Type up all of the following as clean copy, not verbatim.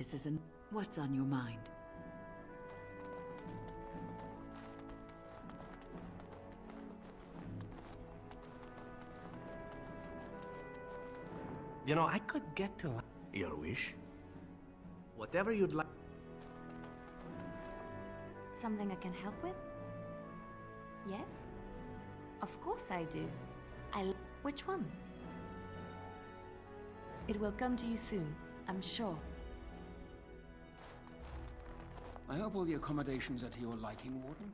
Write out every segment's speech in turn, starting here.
This isn't what's on your mind. You know, I could get to your wish. Whatever you'd like. Something I can help with? Yes? Of course I do. Which one? It will come to you soon, I'm sure. I hope all the accommodations are to your liking, Warden.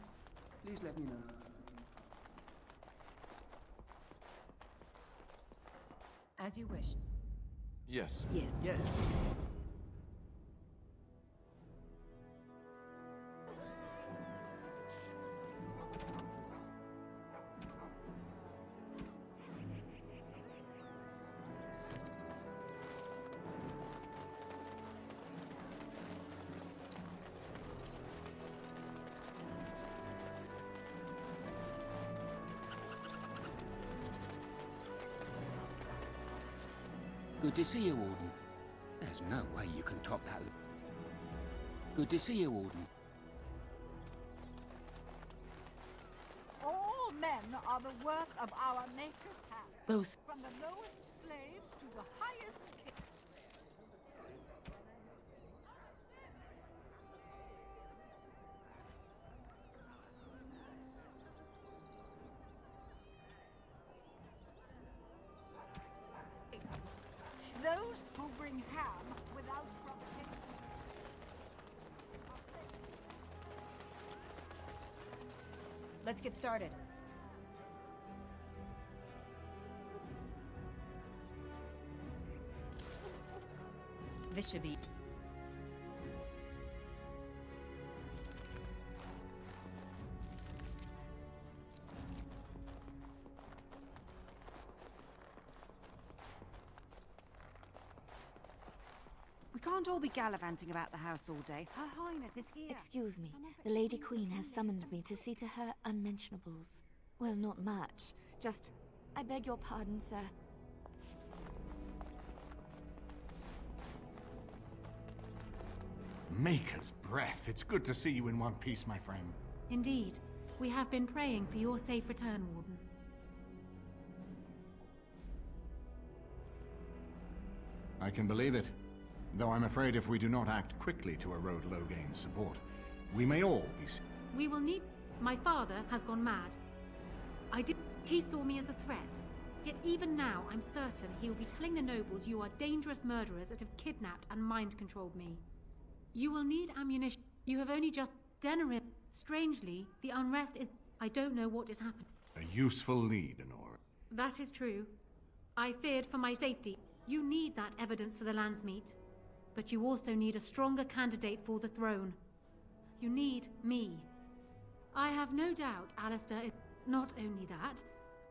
Please let me know. As you wish. Yes. Yes. Yes. Good to see you, Warden. There's no way you can top that. Good to see you, Warden. All men are the work of our Maker's hand. Those... From the lowest slaves to the highest king. Those who bring ham without provocation. Let's get started. This should be... We can't all be gallivanting about the house all day. Her Highness is here. Excuse me, the Lady Queen has summoned me to see to her unmentionables. Well, not much. Just, I beg your pardon, sir. Maker's breath. It's good to see you in one piece, my friend. Indeed. We have been praying for your safe return, Warden. I can believe it. Though I'm afraid if we do not act quickly to erode Logain's support, we may all be... We will need... My father has gone mad. He saw me as a threat. Yet even now, I'm certain he will be telling the nobles you are dangerous murderers that have kidnapped and mind-controlled me. You will need ammunition. You have only just... Denerim. Strangely, the unrest is... I don't know what is happening. A useful lead, Honora. That is true. I feared for my safety. You need that evidence for the Landsmeet. But you also need a stronger candidate for the throne. You need me. I have no doubt Alistair is... Not only that,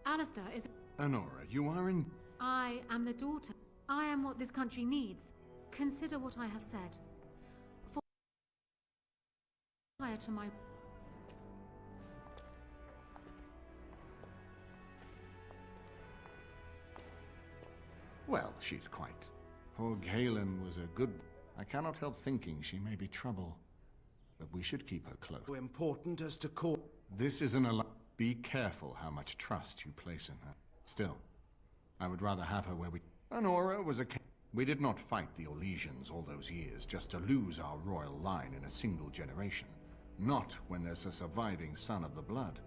Alistair is... Honora, you are in... I am the daughter. I am what this country needs. Consider what I have said. For... Prior to my... Well, she's quite... Poor Galen was a good... I cannot help thinking she may be trouble. But we should keep her close. So important as to call... This is an alarm. Be careful how much trust you place in her. Still, I would rather have her where we... Honora was a... We did not fight the Orlesians all those years just to lose our royal line in a single generation. Not when there's a surviving son of the blood.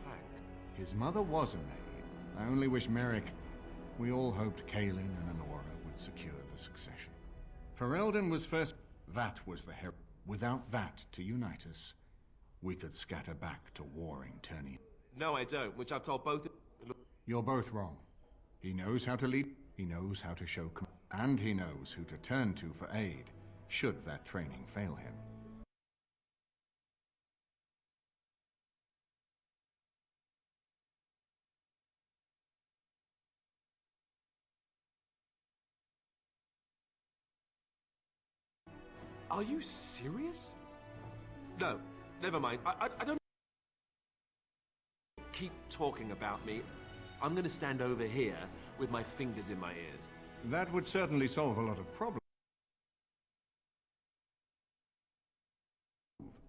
Thanks. His mother was a maid. I only wish Merrick... We all hoped Kaelin and Honora would secure the succession. Ferelden was first... That was the hero. Without that to unite us, we could scatter back to warring Turnian. No, I don't, which I've told both... You're both wrong. He knows how to lead, he knows how to show and he knows who to turn to for aid, should that training fail him. Are you serious? No, never mind. I don't... Keep talking about me. I'm gonna stand over here with my fingers in my ears. That would certainly solve a lot of problems.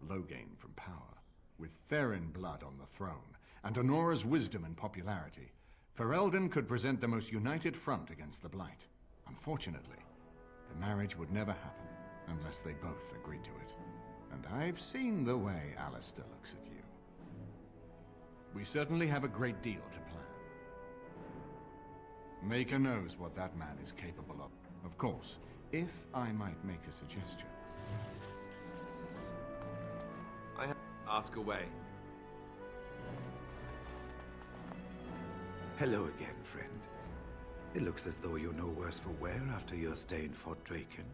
Loghain from power, with Therin blood on the throne, and Honora's wisdom and popularity, Ferelden could present the most united front against the Blight. Unfortunately, the marriage would never happen unless they both agreed to it. And I've seen the way Alistair looks at you. We certainly have a great deal to plan. Maker knows what that man is capable of. Of course, if I might make a suggestion. Ask away. Hello again, friend. It looks as though you're no worse for wear after your stay in Fort Draken.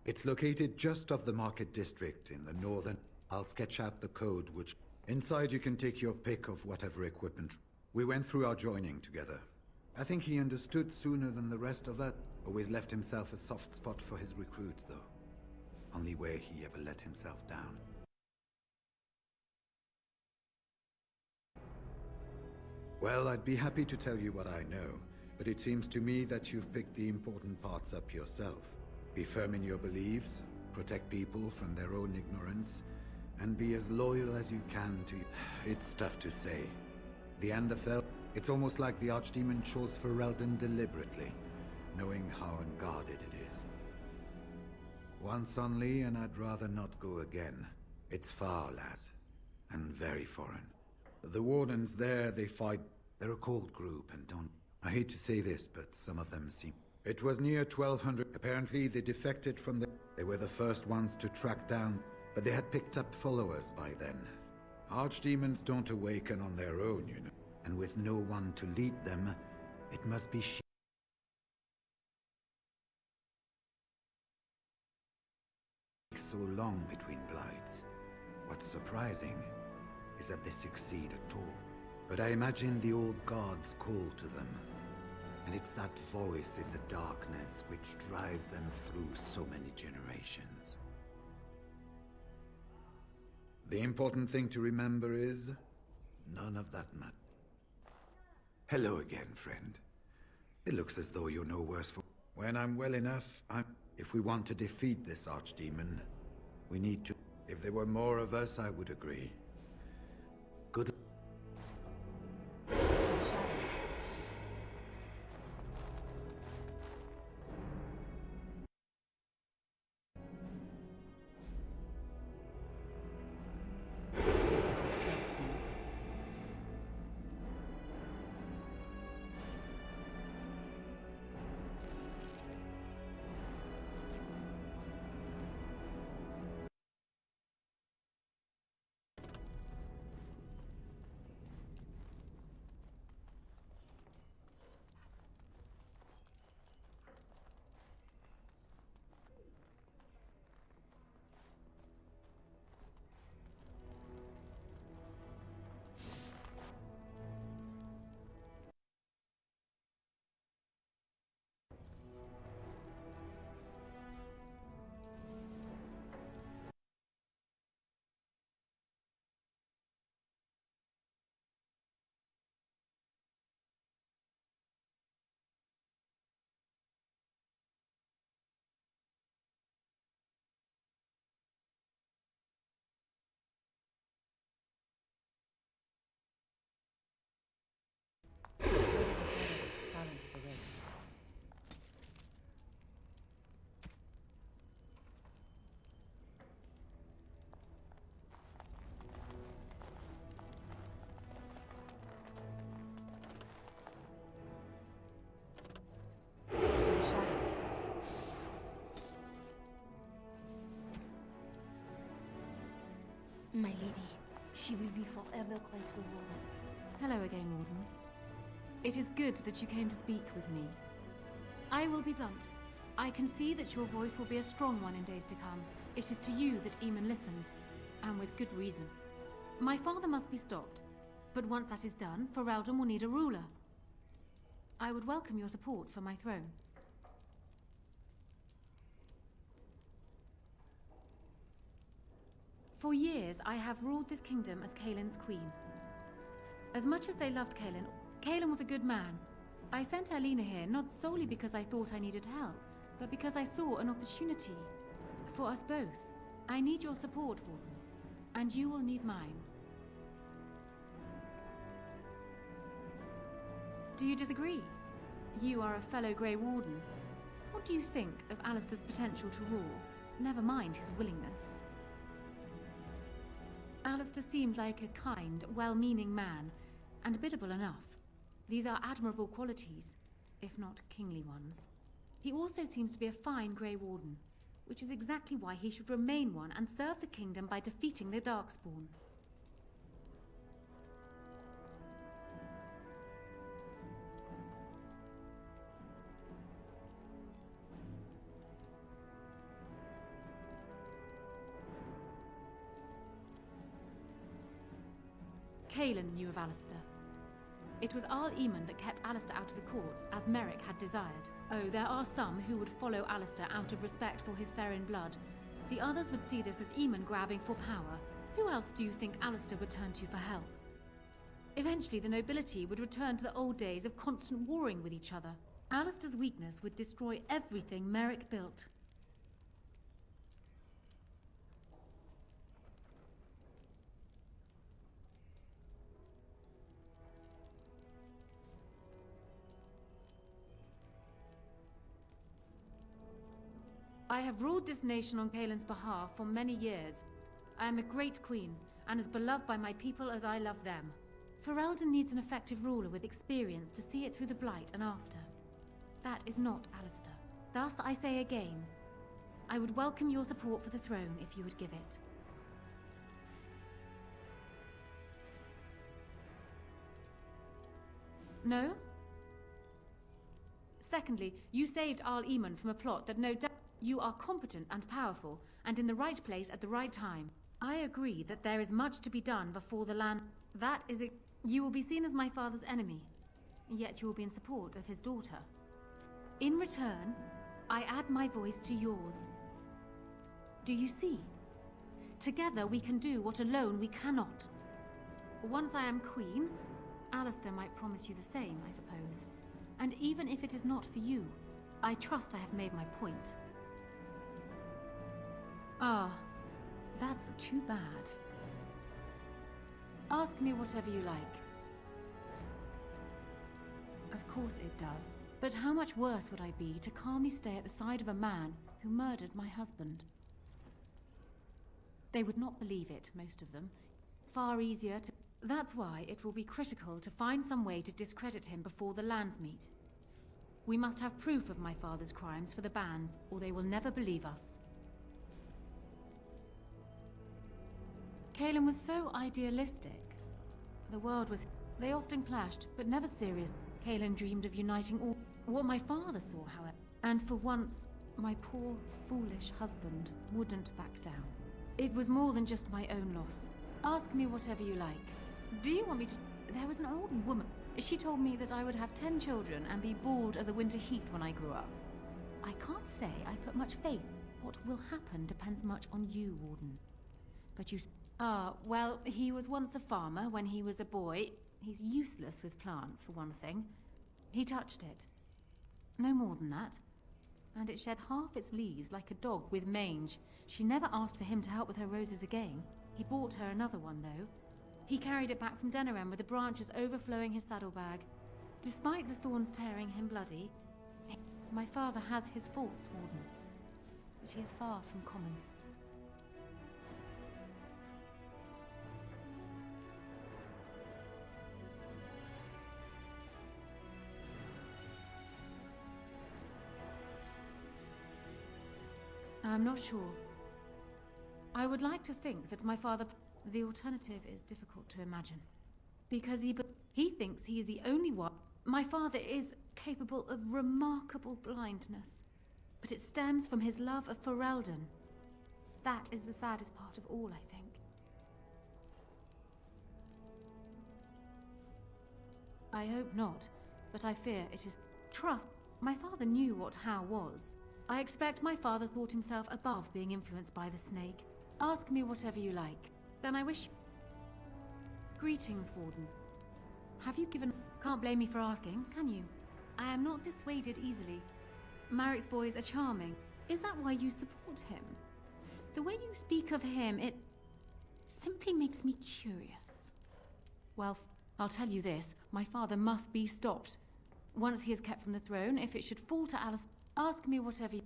It's located just off the Market District in the northern... I'll sketch out the code, which... Inside you can take your pick of whatever equipment. We went through our joining together. I think he understood sooner than the rest of us. Always left himself a soft spot for his recruits, though. Only way he ever let himself down. Well, I'd be happy to tell you what I know, but it seems to me that you've picked the important parts up yourself. Be firm in your beliefs, protect people from their own ignorance, and be as loyal as you can to... It's tough to say. The Anderfell, it's almost like the Archdemon chose Ferelden deliberately, knowing how unguarded it is. Once only, and I'd rather not go again. It's far, lass, and very foreign. The Wardens there, they fight... They're a cold group, and don't... I hate to say this, but some of them seem... It was near 1200. Apparently, they defected from the... They were the first ones to track down, but they had picked up followers by then. Archdemons don't awaken on their own, you know. And with no one to lead them, it must be so long between blights. What's surprising is that they succeed at all. But I imagine the old gods call to them. And it's that voice in the darkness which drives them through so many generations. The important thing to remember is, none of that matters. Hello again, friend. It looks as though you're no worse for... When I'm well enough, If we want to defeat this Archdemon, we need to... If there were more of us, I would agree. Good... Silent as a raven. My lady, she will be forever grateful, Warden. Hello again, Warden. It is good that you came to speak with me. I will be blunt. I can see that your voice will be a strong one in days to come. It is to you that Eamon listens, and with good reason. My father must be stopped, but once that is done, Ferelden will need a ruler. I would welcome your support for my throne. For years, I have ruled this kingdom as Kaelin's queen. As much as they loved Kaelin, Kaelin was a good man. I sent Alina here not solely because I thought I needed help, but because I saw an opportunity. For us both. I need your support, Warden. And you will need mine. Do you disagree? You are a fellow Grey Warden. What do you think of Alistair's potential to rule? Never mind his willingness. Alistair seems like a kind, well-meaning man, and biddable enough. These are admirable qualities, if not kingly ones. He also seems to be a fine Grey Warden, which is exactly why he should remain one and serve the kingdom by defeating the Darkspawn. Kaelin knew of Alistair. It was Arl Eamon that kept Alistair out of the courts, as Merrick had desired. Oh, there are some who would follow Alistair out of respect for his Therin blood. The others would see this as Eamon grabbing for power. Who else do you think Alistair would turn to for help? Eventually, the nobility would return to the old days of constant warring with each other. Alistair's weakness would destroy everything Merrick built. I have ruled this nation on Kaelin's behalf for many years. I am a great queen, and as beloved by my people as I love them. Ferelden needs an effective ruler with experience to see it through the Blight and after. That is not Alistair. Thus, I say again, I would welcome your support for the throne if you would give it. No? Secondly, you saved Arl Eamon from a plot that no doubt you are competent and powerful, and in the right place at the right time. I agree that there is much to be done before the land... That is it. You will be seen as my father's enemy, yet you will be in support of his daughter. In return, I add my voice to yours. Do you see? Together we can do what alone we cannot. Once I am queen, Alistair might promise you the same, I suppose. And even if it is not for you, I trust I have made my point. Ah, that's too bad. Ask me whatever you like. Of course it does. But how much worse would I be to calmly stay at the side of a man who murdered my husband? They would not believe it, most of them. Far easier to... That's why it will be critical to find some way to discredit him before the lands meet. We must have proof of my father's crimes for the bands, or they will never believe us. Kaelin was so idealistic. The world was... They often clashed, but never serious. Kaelin dreamed of uniting all... What my father saw, however. And for once, my poor, foolish husband wouldn't back down. It was more than just my own loss. Ask me whatever you like. Do you want me to... There was an old woman. She told me that I would have 10 children and be bald as a winter heath when I grew up. I can't say I put much faith. What will happen depends much on you, Warden. But you... well, he was once a farmer when he was a boy. He's useless with plants, for one thing. He touched it. No more than that. And it shed half its leaves like a dog with mange. She never asked for him to help with her roses again. He bought her another one, though. He carried it back from Denerim with the branches overflowing his saddlebag. Despite the thorns tearing him bloody, my father has his faults, Warden. But he is far from common. I'm not sure. I would like to think that my father... The alternative is difficult to imagine. Because he thinks he is the only one. My father is capable of remarkable blindness. But it stems from his love of Ferelden. That is the saddest part of all, I think. I hope not, but I fear it is... Trust. My father knew what How was. I expect my father thought himself above being influenced by the snake. Ask me whatever you like. Then I wish... Greetings, Warden. Have you given... Can't blame me for asking, can you? I am not dissuaded easily. Marik's boys are charming. Is that why you support him? The way you speak of him, it simply makes me curious. Well, I'll tell you this. My father must be stopped. Once he is kept from the throne, if it should fall to Alice, ask me whatever you...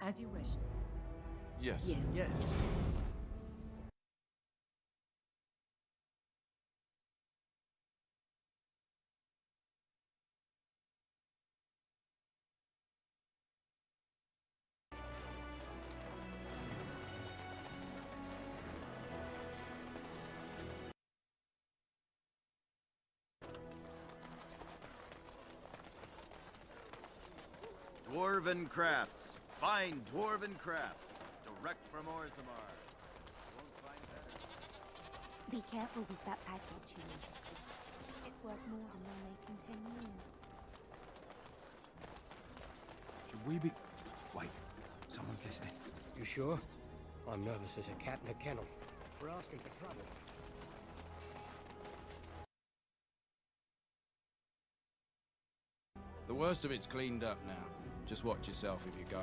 As you wish. Yes. Yes. Yes. Dwarven crafts. Fine dwarven crafts. Direct from Orzammar. Won't find better. Be careful with that package, you know. It's worth more than they'll make in 10 years. Should we be... Wait, someone's listening. You sure? I'm nervous as a cat in a kennel. We're asking for trouble. The worst of it's cleaned up now. Just watch yourself if you go.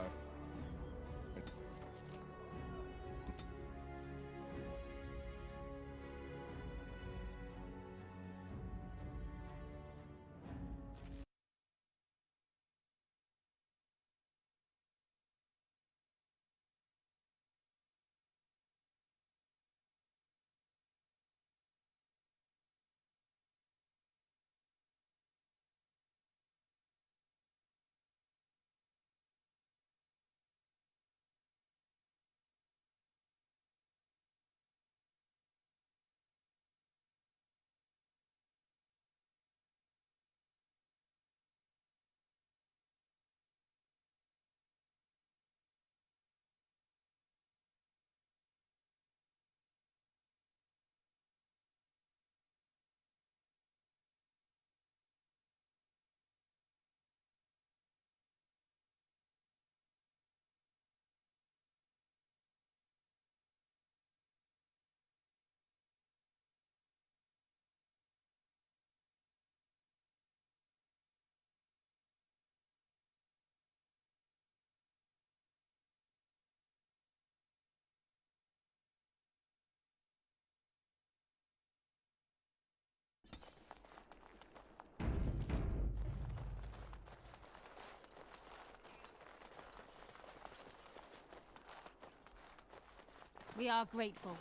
We are grateful.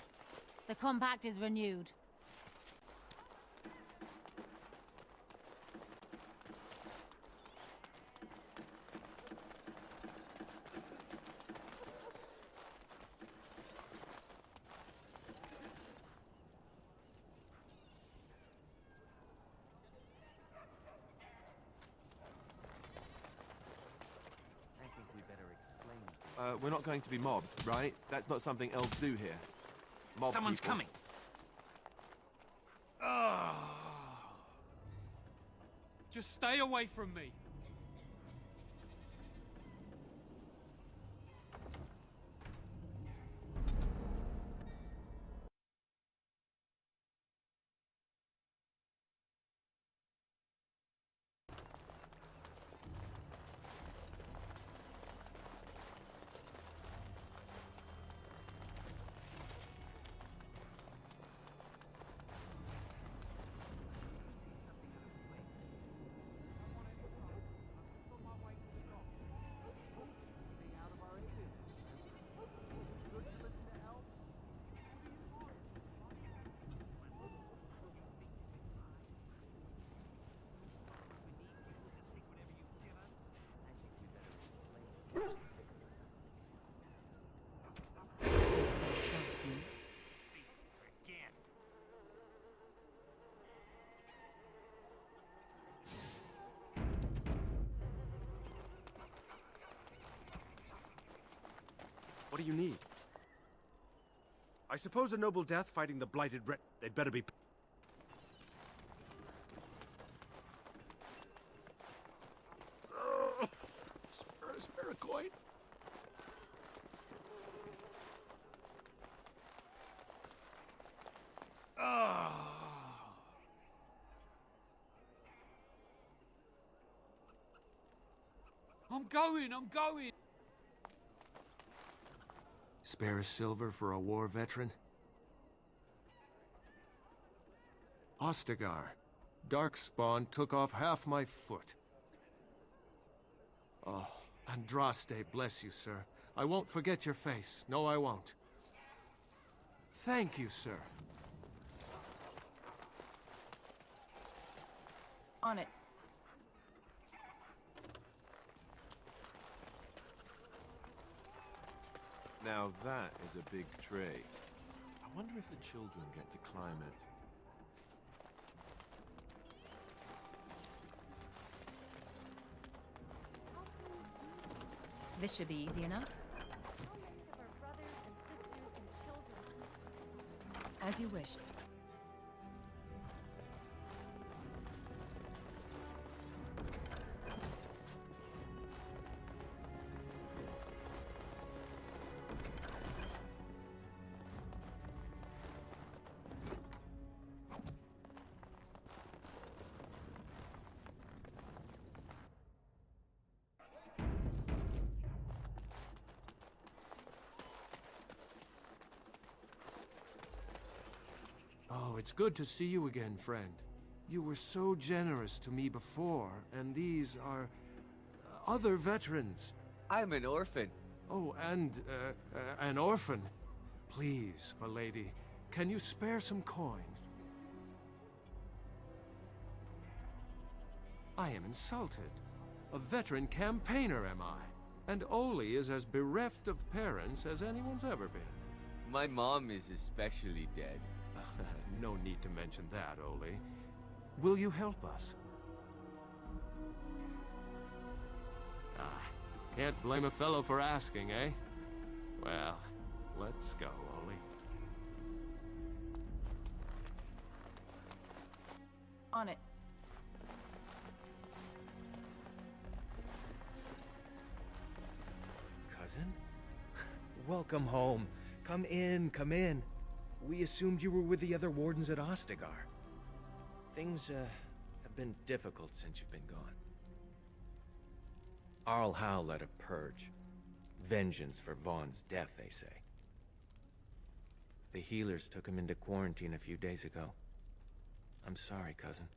The compact is renewed. we're not going to be mobbed, right? That's not something elves do here. Mob Someone's people. coming. Oh. Just stay away from me. What do you need? I suppose a noble death fighting the blighted red. They'd better be. Spare a coin. I'm going! Spare a silver for a war veteran? Ostagar. Darkspawn took off half my foot. Oh, Andraste, bless you, sir. I won't forget your face. No, I won't. Thank you, sir. On it. Now that is a big tray. I wonder if the children get to climb it. This should be easy enough. As you wish. Oh, it's good to see you again, friend. You were so generous to me before, and these are other veterans. I'm an orphan. Oh, and an orphan. Please, milady, can you spare some coin? I am insulted. A veteran campaigner, am I? And Oli is as bereft of parents as anyone's ever been. My mom is especially dead. No need to mention that, Oli. Will you help us? Can't blame a fellow for asking, eh? Well, let's go, Oli. On it. Cousin? Welcome home. Come in, come in. We assumed you were with the other wardens at Ostagar. Things, have been difficult since you've been gone. Arl Howe led a purge. Vengeance for Vaughn's death, they say. The healers took him into quarantine a few days ago. I'm sorry, cousin.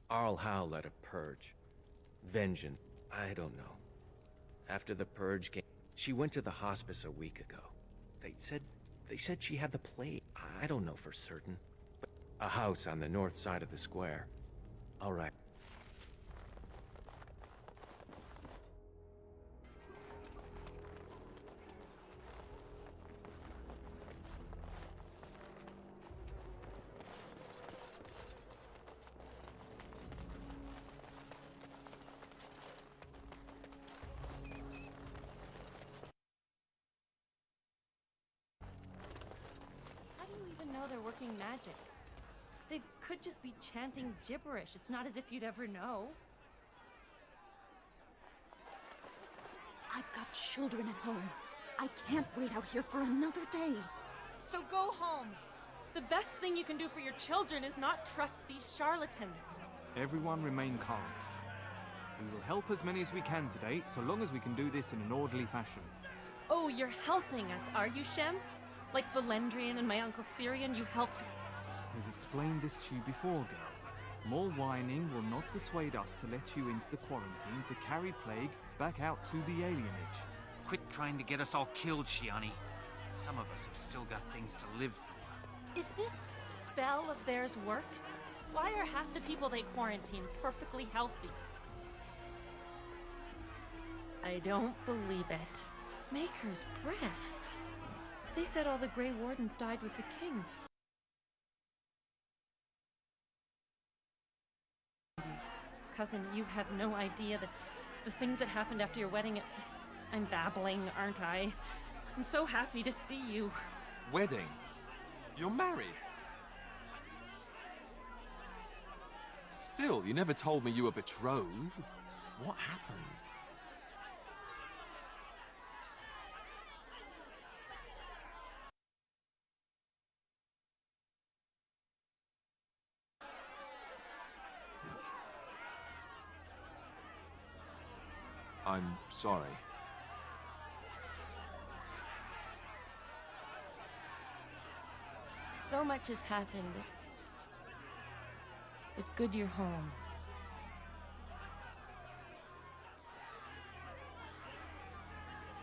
Arl Howe led a purge. Vengeance, I don't know. After the purge came, she went to the hospice a week ago. They said she had the plague. I don't know for certain. But a house on the north side of the square. All right. working magic. They could just be chanting gibberish. It's not as if you'd ever know. I've got children at home. I can't wait out here for another day. So go home. The best thing you can do for your children is not trust these charlatans. Everyone remain calm. We will help as many as we can today, so long as we can do this in an orderly fashion. Oh, you're helping us, are you, Shem? Like Valendrian and my Uncle Syrian, you helped. We've explained this to you before, girl. More whining will not persuade us to let you into the quarantine to carry plague back out to the alienage. Quit trying to get us all killed, Shiani. Some of us have still got things to live for. If this spell of theirs works, why are half the people they quarantine perfectly healthy? I don't believe it. Maker's breath. They said all the Grey Wardens died with the king. Cousin, you have no idea the things that happened after your wedding. I'm babbling, aren't I? I'm so happy to see you. Wedding? You're married? Still, you never told me you were betrothed. What happened? I'm sorry. So much has happened. It's good you're home.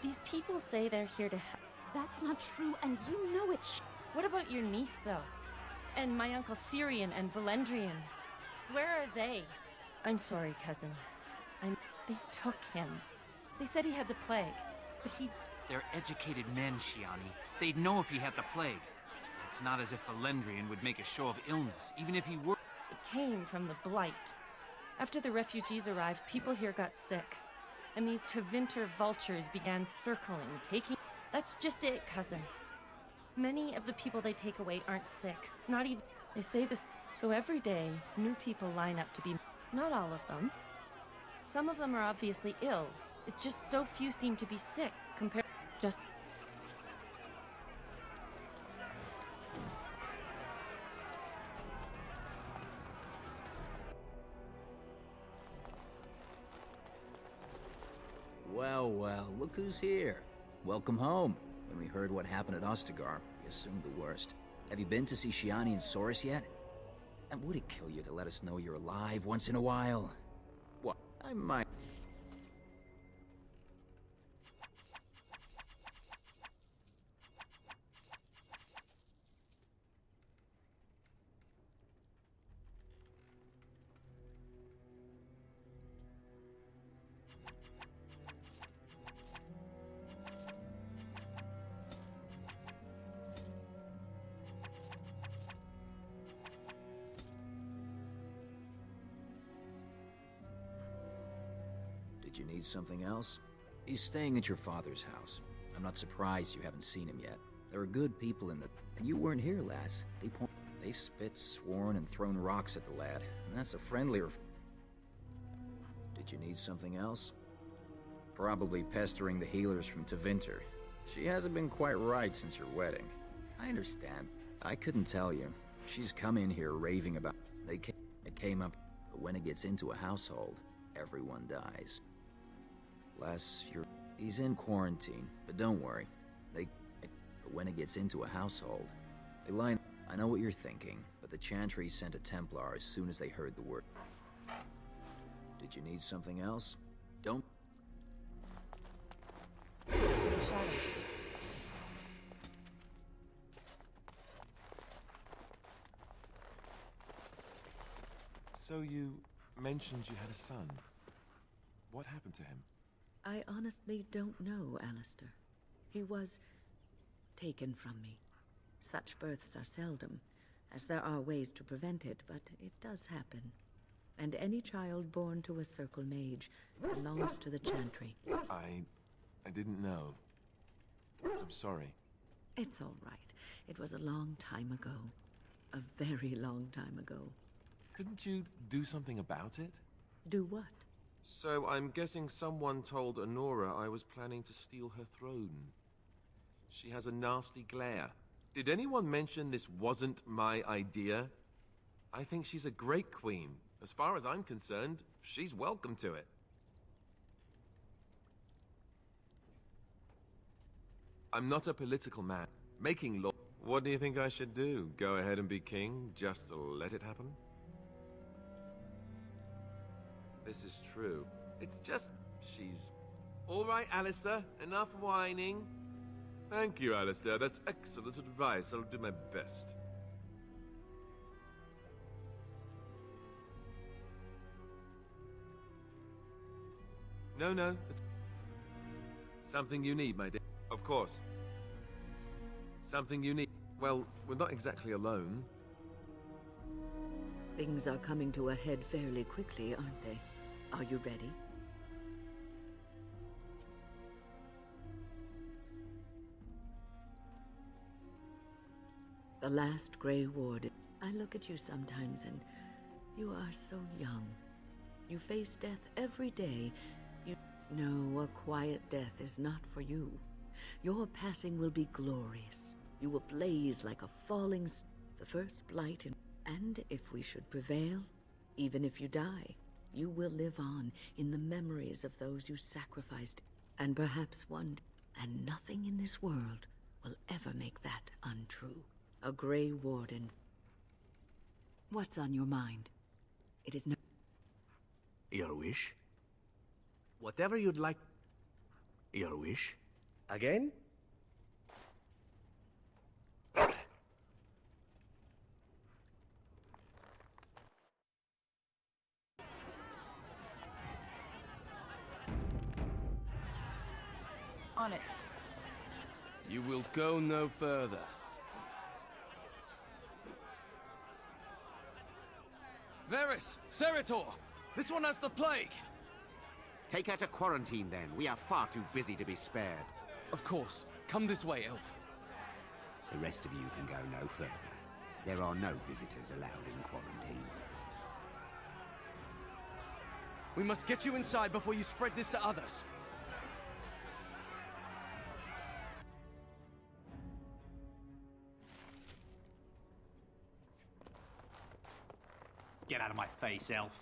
These people say they're here to help. That's not true, and you know it. What about your niece, though? And my Uncle Syrian and Valendrian? Where are they? I'm sorry, cousin. They took him. They said he had the plague, but he... They're educated men, Shiani. They'd know if he had the plague. It's not as if Valendrian would make a show of illness, even if he were... It came from the Blight. After the refugees arrived, people here got sick. And these Tevinter vultures began circling, taking... That's just it, cousin. Many of the people they take away aren't sick. Not even... They say this... So every day, new people line up to be... Not all of them. Some of them are obviously ill. It's just so few seem to be sick, compared... Just... Well, well, look who's here. Welcome home. When we heard what happened at Ostagar, we assumed the worst. Have you been to see Shiani and Soris yet? And would it kill you to let us know you're alive once in a while? What? I might... Did you need something else? He's staying at your father's house. I'm not surprised you haven't seen him yet. There are good people in the... And you weren't here, lass. They've spit, sworn, and thrown rocks at the lad. And that's a friendlier... Did you need something else? Probably pestering the healers from Tevinter. She hasn't been quite right since your wedding. I understand. I couldn't tell you. She's come in here raving about... It came up... But when it gets into a household, everyone dies. Lass, he's in quarantine, but don't worry. But when it gets into a household, they line... I know what you're thinking, but the Chantry sent a Templar as soon as they heard the word. Did you need something else? Don't... Shadows. So you mentioned you had a son. What happened to him? I honestly don't know, Alistair. He was taken from me. Such births are seldom, as there are ways to prevent it, but it does happen. And any child born to a Circle Mage belongs to the Chantry. I didn't know. I'm sorry. It's all right. It was a long time ago. a very long time ago. Couldn't you do something about it? Do what? So I'm guessing someone told Honora I was planning to steal her throne. She has a nasty glare. Did anyone mention this wasn't my idea? I think she's a great queen. As far as I'm concerned, she's welcome to it. I'm not a political man. Making law. What do you think I should do? Go ahead and be king, just to let it happen? This is true. It's just... she's... All right, Alistair. Enough whining. Thank you, Alistair. That's excellent advice. I'll do my best. No. It's... Something you need, my dear. Of course. Something you need. Well, we're not exactly alone. Things are coming to a head fairly quickly, aren't they? Are you ready? The last Grey Ward. I look at you sometimes and you are so young. You face death every day. No, a quiet death is not for you. Your passing will be glorious. You will blaze like a falling the first blight and if we should prevail, even if you die, you will live on in the memories of those you sacrificed, and perhaps one day, and nothing in this world will ever make that untrue. A Grey Warden. What's on your mind? It is no... Your wish? Whatever you'd like. Your wish? Again? On it. You will go no further. Varys! Seritor! This one has the plague! Take her to quarantine, then. We are far too busy to be spared. Of course. Come this way, Elf. The rest of you can go no further. There are no visitors allowed in quarantine. We must get you inside before you spread this to others. Get out of my face, Elf.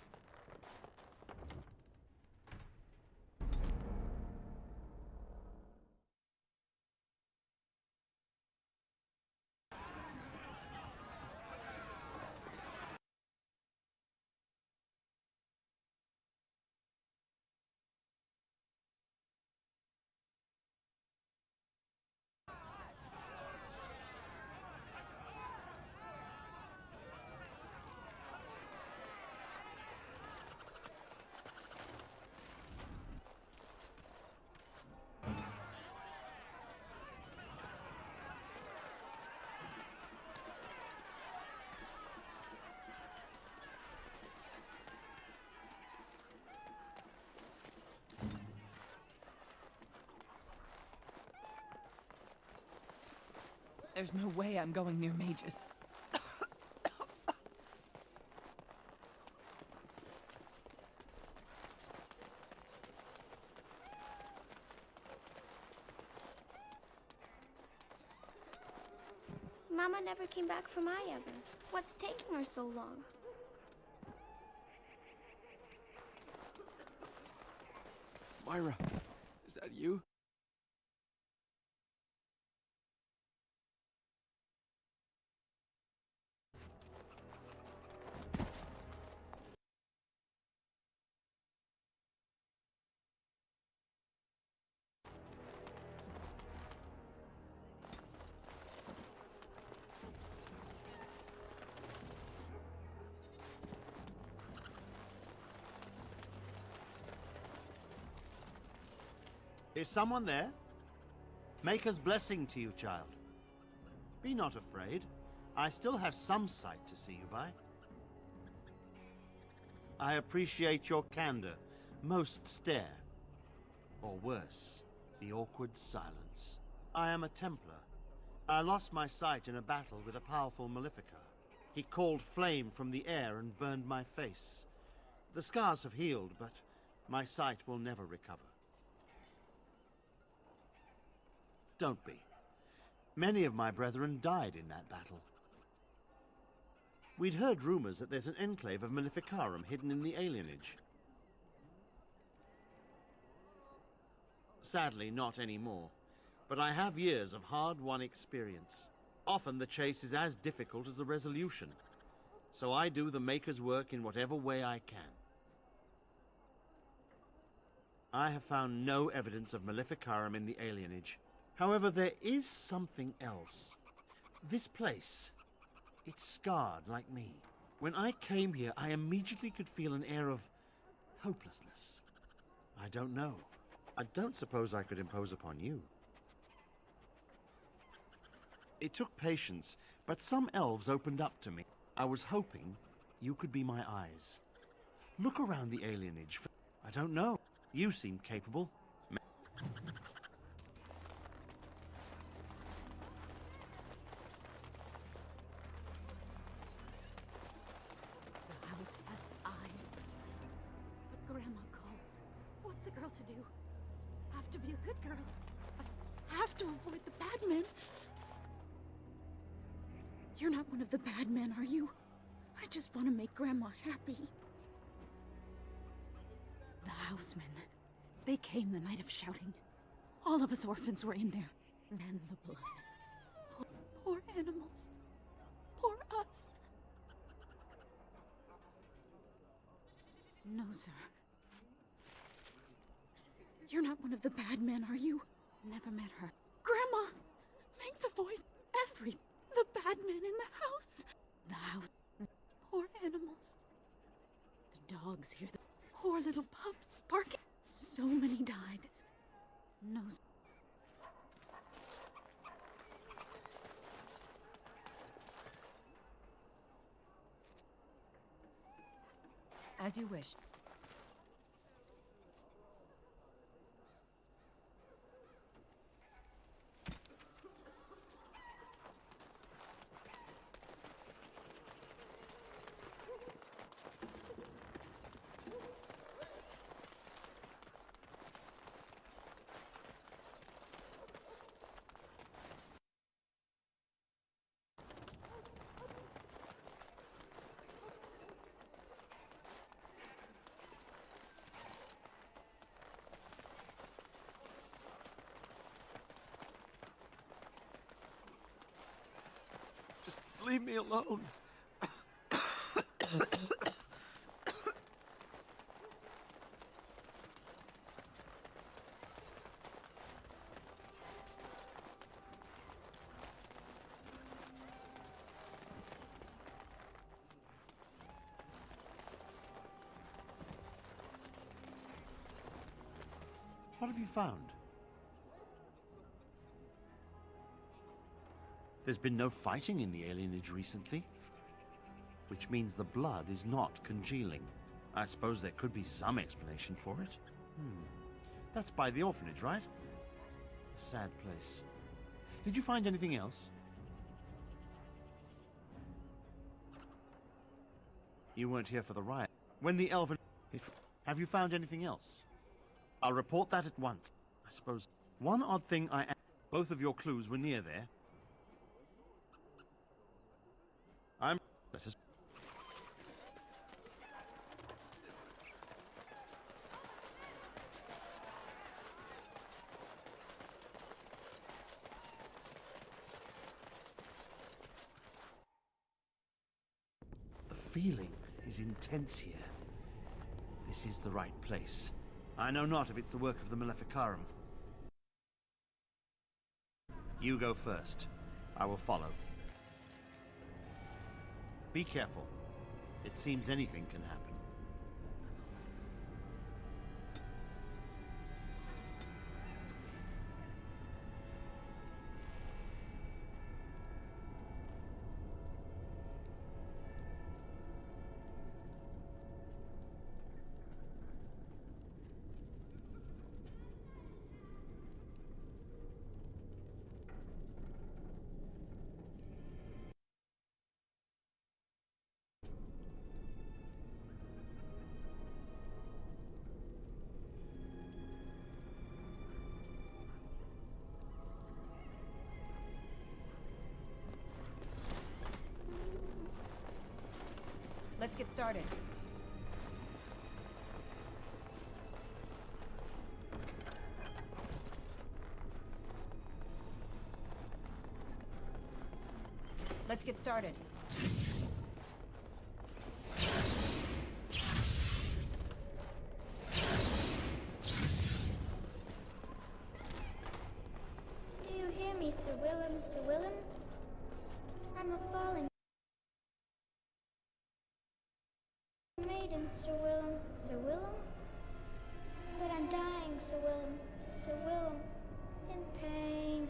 There's no way I'm going near mages. Mama never came back from Iowa. What's taking her so long? Myra, is that you? Is someone there? Maker's blessing to you, child. Be not afraid. I still have some sight to see you by. I appreciate your candor. Most stare. Or worse, the awkward silence. I am a Templar. I lost my sight in a battle with a powerful Malefica. He called flame from the air and burned my face. The scars have healed, but my sight will never recover. Don't be. Many of my brethren died in that battle. We'd heard rumors that there's an enclave of Maleficarum hidden in the alienage. Sadly, not anymore. But I have years of hard-won experience. Often the chase is as difficult as the resolution. So I do the Maker's work in whatever way I can. I have found no evidence of Maleficarum in the alienage. However, there is something else. This place, it's scarred like me. When I came here, I immediately could feel an air of hopelessness. I don't know. I don't suppose I could impose upon you. It took patience, but some elves opened up to me. I was hoping you could be my eyes. Look around the alienage. I don't know. You seem capable. The house has eyes. But Grandma calls. What's a girl to do? Have to be a good girl. I have to avoid the bad men. You're not one of the bad men, are you? I just want to make Grandma happy. The housemen. They came the night of shouting. All of us orphans were in there. Then the blood. Poor animals. Poor us. No, sir. You're not one of the bad men, are you? Never met her. Grandma! Make the voice every... The bad men in the house. The house. Poor animals. The dogs hear the poor little pups barking. So many died. No. As you wish. Leave me alone. What have you found? There's been no fighting in the alienage recently, which means the blood is not congealing. I suppose there could be some explanation for it. That's by the orphanage, right? A sad place. Did you find anything else? You weren't here for the riot. When the elven... Have you found anything else? I'll report that at once. I suppose one odd thing both of your clues were near there. Let us... The feeling is intense here. This is the right place. I know not if it's the work of the Maleficarum. You go first. I will follow. Be careful. It seems anything can happen. Let's get started. Let's get started. Do you hear me, Sir Willem, Sir Willem? I'm a falling maiden, Sir Willem, Sir Willem? But I'm dying, Sir Willem, Sir Willem, in pain.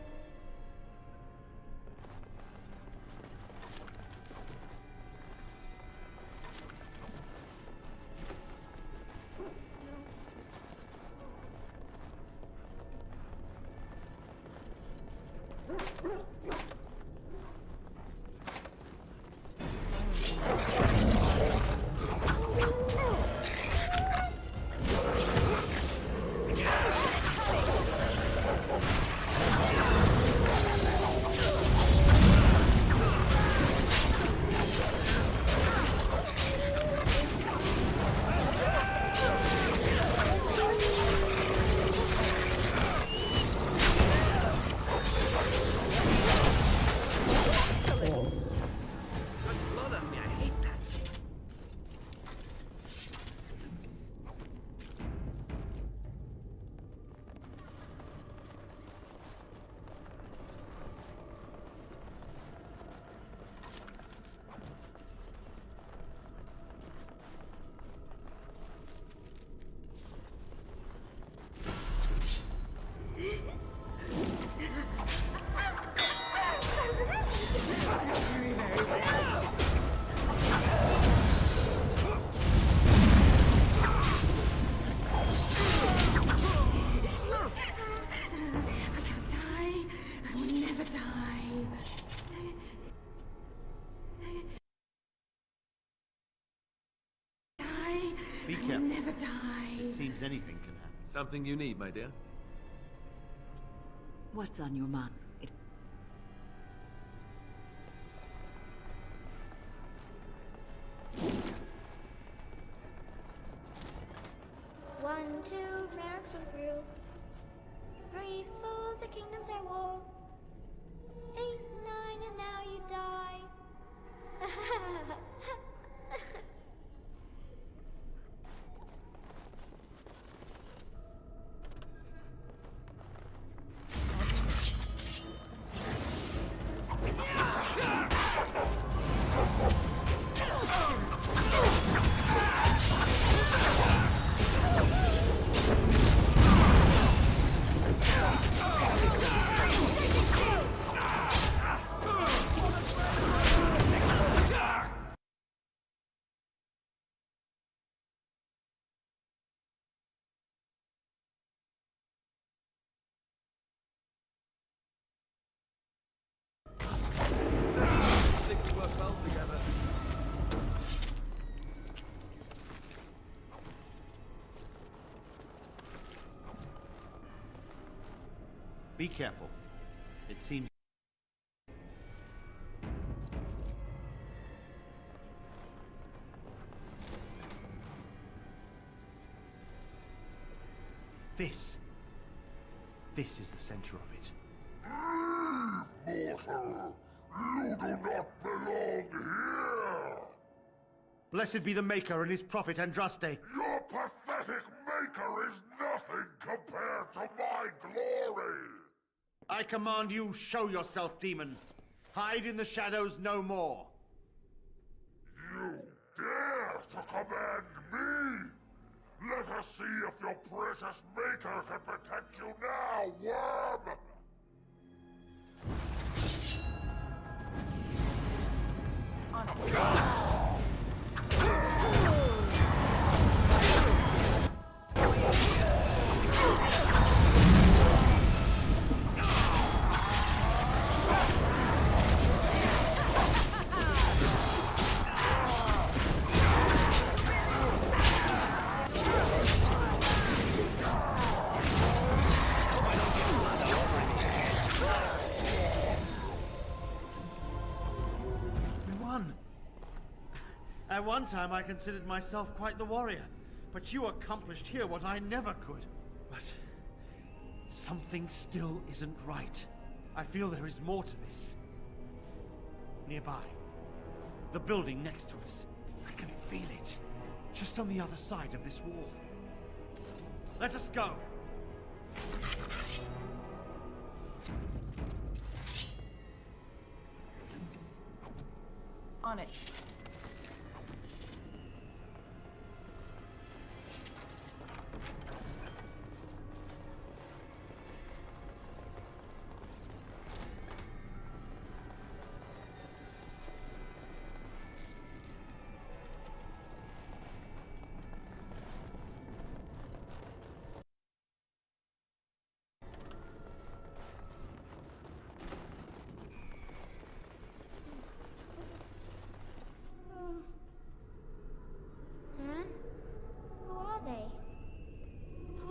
Be careful. Never die. It seems anything can happen. Something you need, my dear? What's on your mind? One, two, merits from through. 3, 4, the kingdoms I wore. 8, 9, and now you die. Be careful. It seems... This is the center of it. Mortal! You do not belong here! Blessed be the Maker and his prophet Andraste. Your pathetic maker is nothing compared to my glory! I command you, show yourself, demon. Hide in the shadows no more. You dare to command me? Let us see if your precious maker can protect you now, worm! On it. At one time I considered myself quite the warrior, but you accomplished here what I never could. But something still isn't right. I feel there is more to this. Nearby, the building next to us. I can feel it, just on the other side of this wall. Let us go. On it. Anne? Who are they?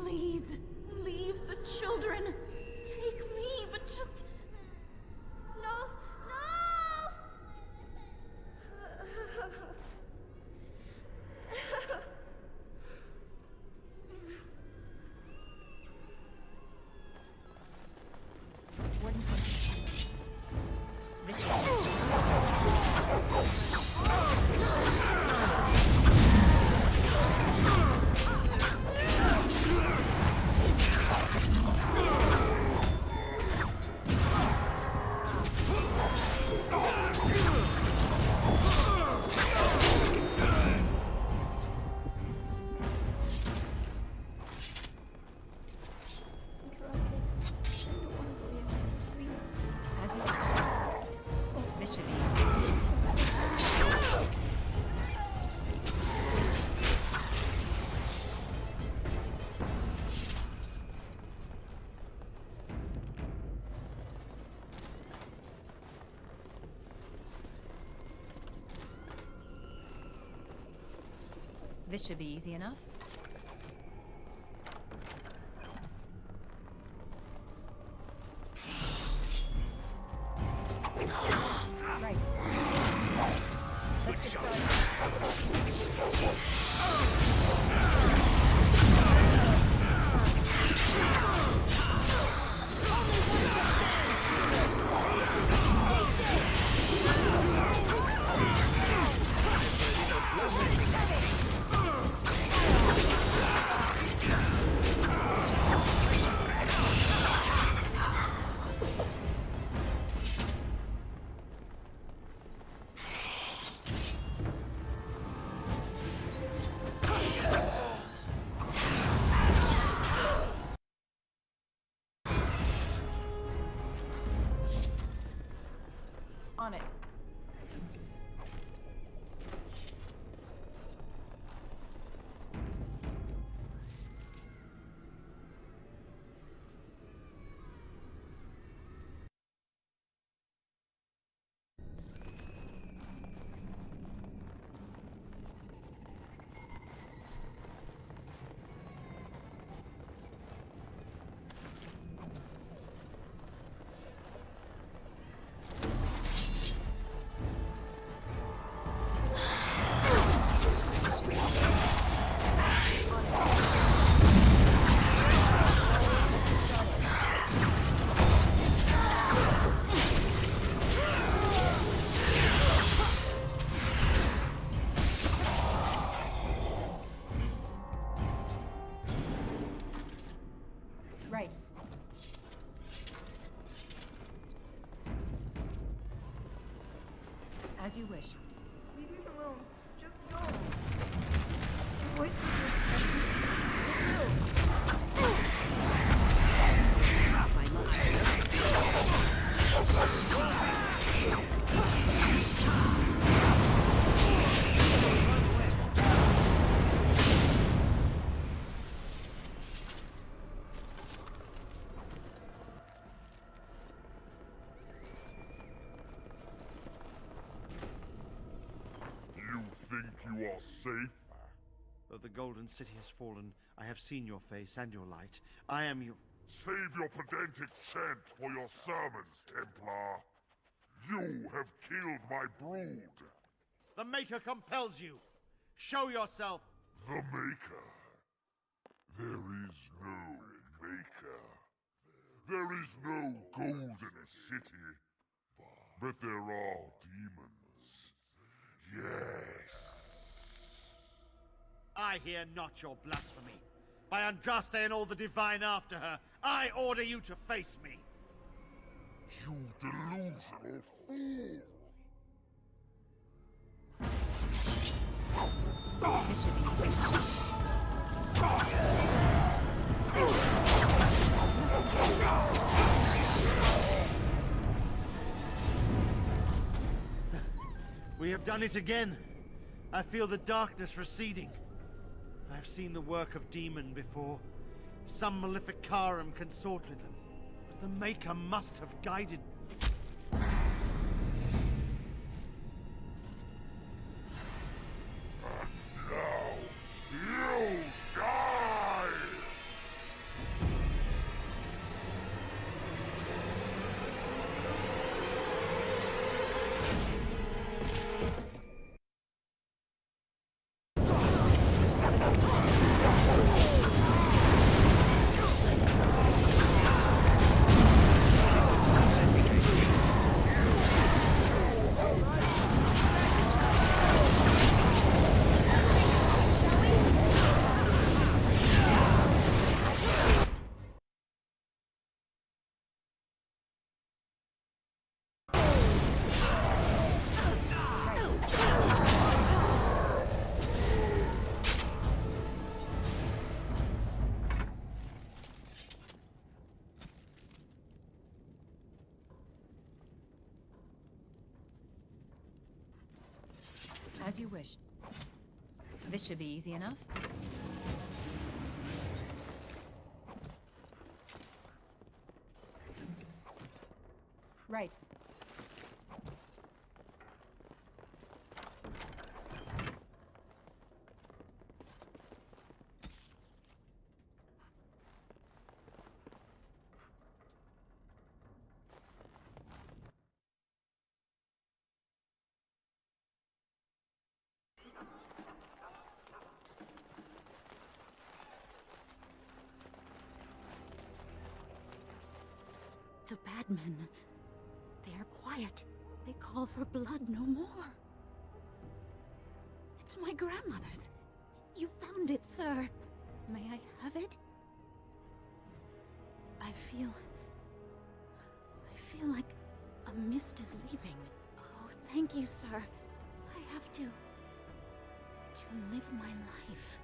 Please, leave the children. Take me, but just... No! This should be easy enough. Right. Let's get started. On it. Right. As you wish. Leave me alone. Just go. Your voice is You are safe? Though the Golden City has fallen, I have seen your face and your light. I am you. Save your pedantic chant for your sermons, Templar. You have killed my brood. The Maker compels you. Show yourself. The Maker. There is no Maker. There is no Golden City. But there are demons. Yes. I hear not your blasphemy. By Andraste and all the divine after her, I order you to face me. You delusional fool! This should be We have done it again. I feel the darkness receding. I've seen the work of demon before. Some Maleficarum consort with them. But the Maker must have guided. Now, you die! As you wish. This should be easy enough. Right. The bad men. They are quiet. They call for blood no more. It's my grandmother's. You found it, sir. May I have it? I feel like a mist is leaving. Oh, thank you, sir. I have to live my life.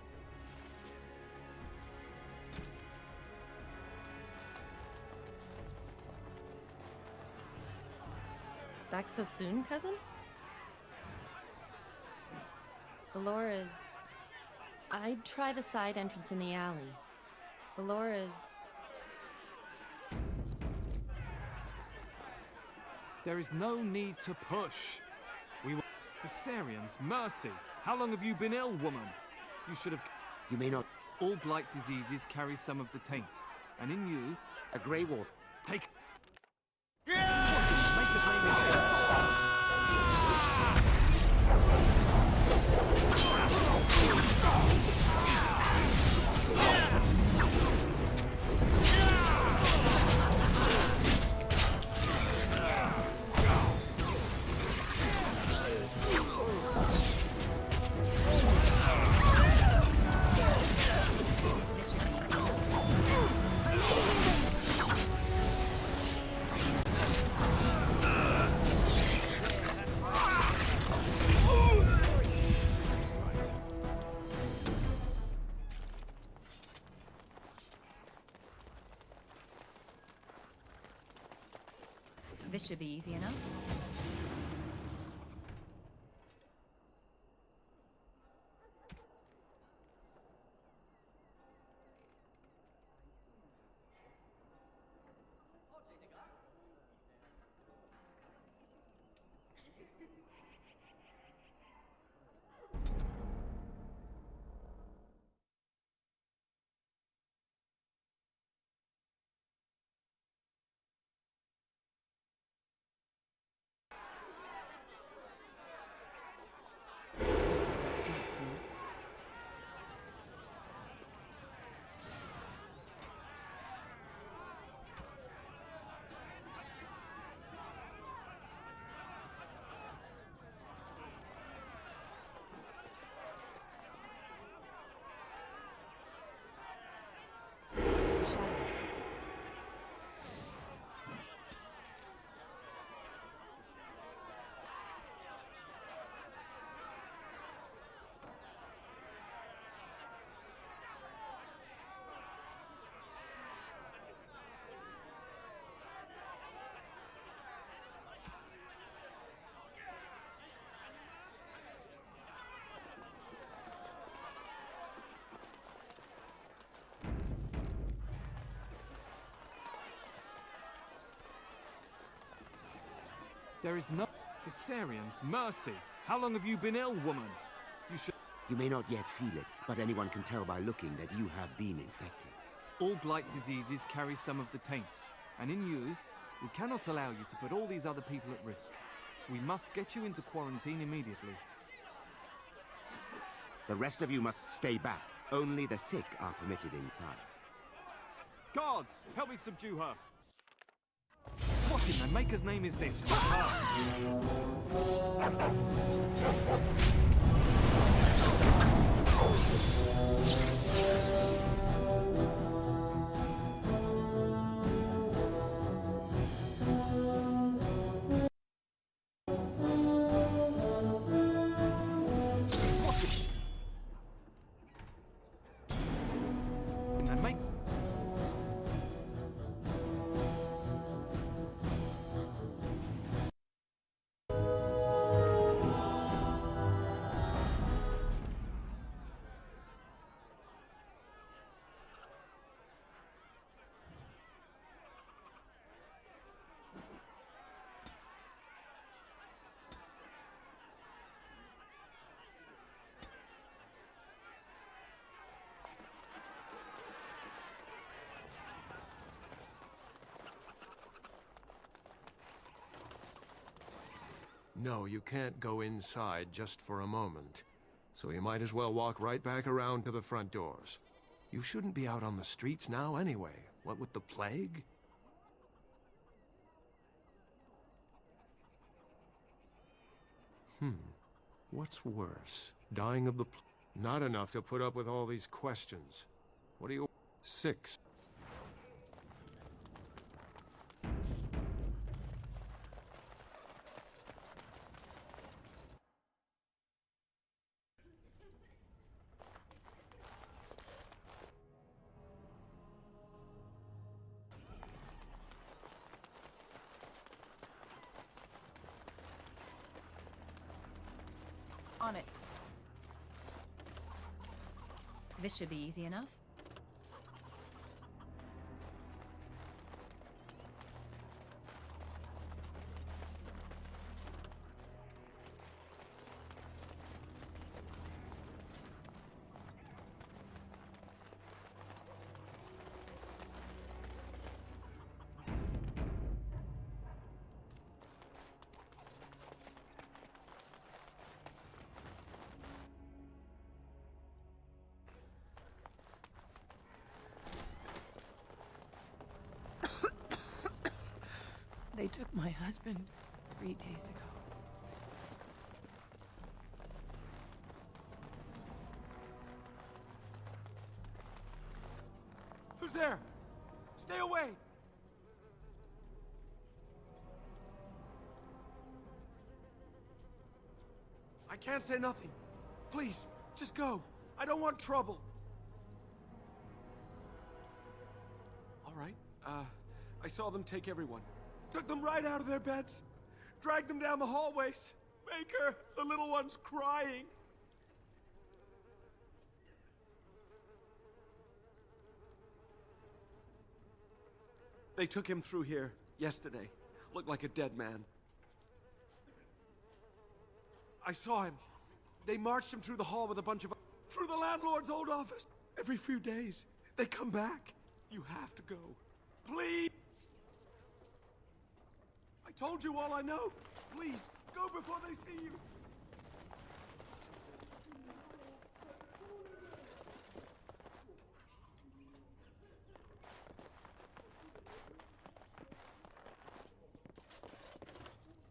Back so soon, cousin? Balora's... I'd try the side entrance in the alley. Balora's... There is no need to push. We were... Viserions, mercy! How long have you been ill, woman? You should have... You may not... All blight diseases carry some of the taint. And in you... A Grey Ward. Take... Make the flame again. This should be easy enough. There is no... Hysarians, mercy! How long have you been ill, woman? You should... You may not yet feel it, but anyone can tell by looking that you have been infected. All blight diseases carry some of the taint, and in you, we cannot allow you to put all these other people at risk. We must get you into quarantine immediately. The rest of you must stay back. Only the sick are permitted inside. Guards, help me subdue her! What in the maker's name is this? No, you can't go inside just for a moment. So you might as well walk right back around to the front doors. You shouldn't be out on the streets now anyway. What with the plague? What's worse? Dying of the Not enough to put up with all these questions. What do you... 6. On it. This should be easy enough. They took my husband 3 days ago. Who's there? Stay away! I can't say nothing. Please, just go. I don't want trouble. All right. I saw them take everyone. Took them right out of their beds. Dragged them down the hallways. Maker, the little one's crying. They took him through here yesterday. Looked like a dead man. I saw him. They marched him through the hall with a bunch of... through the landlord's old office. Every few days, they come back. You have to go. Please! I told you all I know. Please, go before they see you.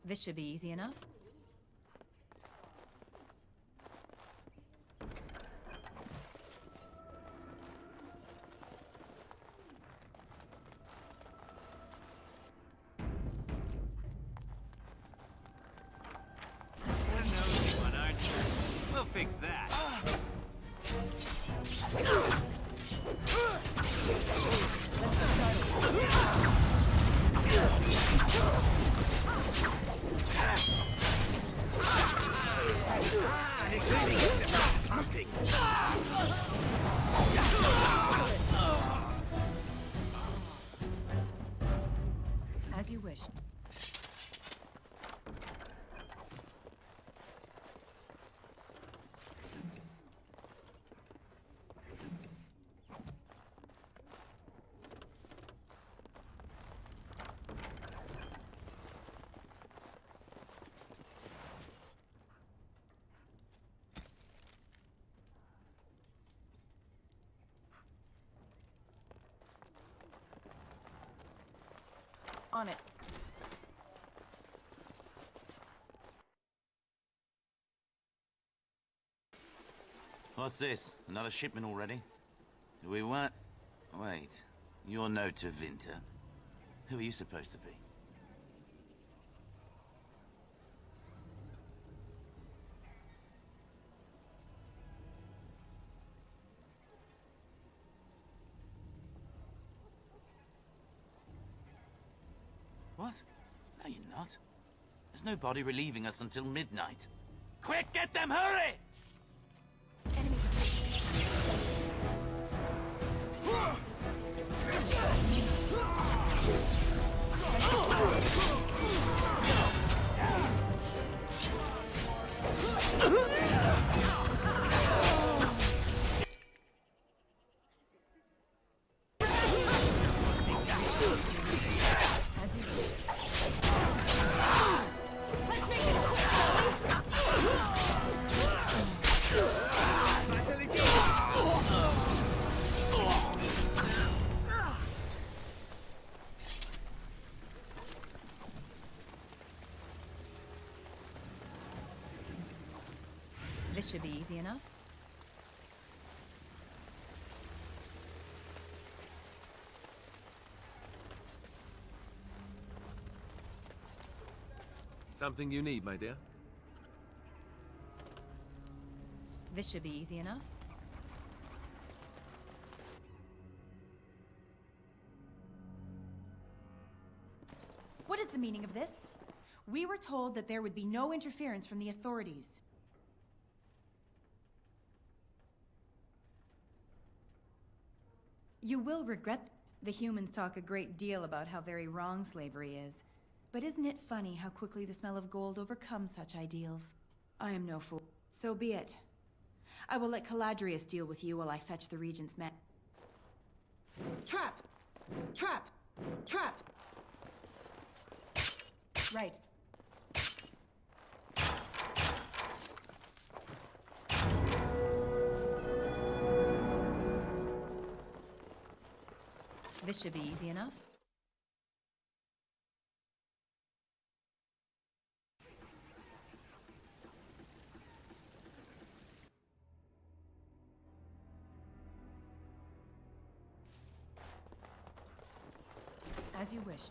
This should be easy enough. We'll fix that. On it. What's this? Another shipment already? We weren't... Wait. You're no Tevinter. Who are you supposed to be? What? No, you're not. There's no body relieving us until midnight. Quick, get them, hurry! This should be easy enough. Something you need, my dear? This should be easy enough. What is the meaning of this? We were told that there would be no interference from the authorities. You will regret the humans talk a great deal about how very wrong slavery is. But isn't it funny how quickly the smell of gold overcomes such ideals? I am no fool. So be it. I will let Caladrius deal with you while I fetch the Regent's men. Trap! Trap! Trap! Right. This should be easy enough. As you wish.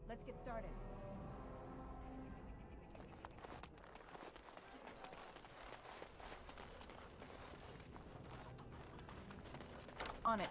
Let's get started. On it.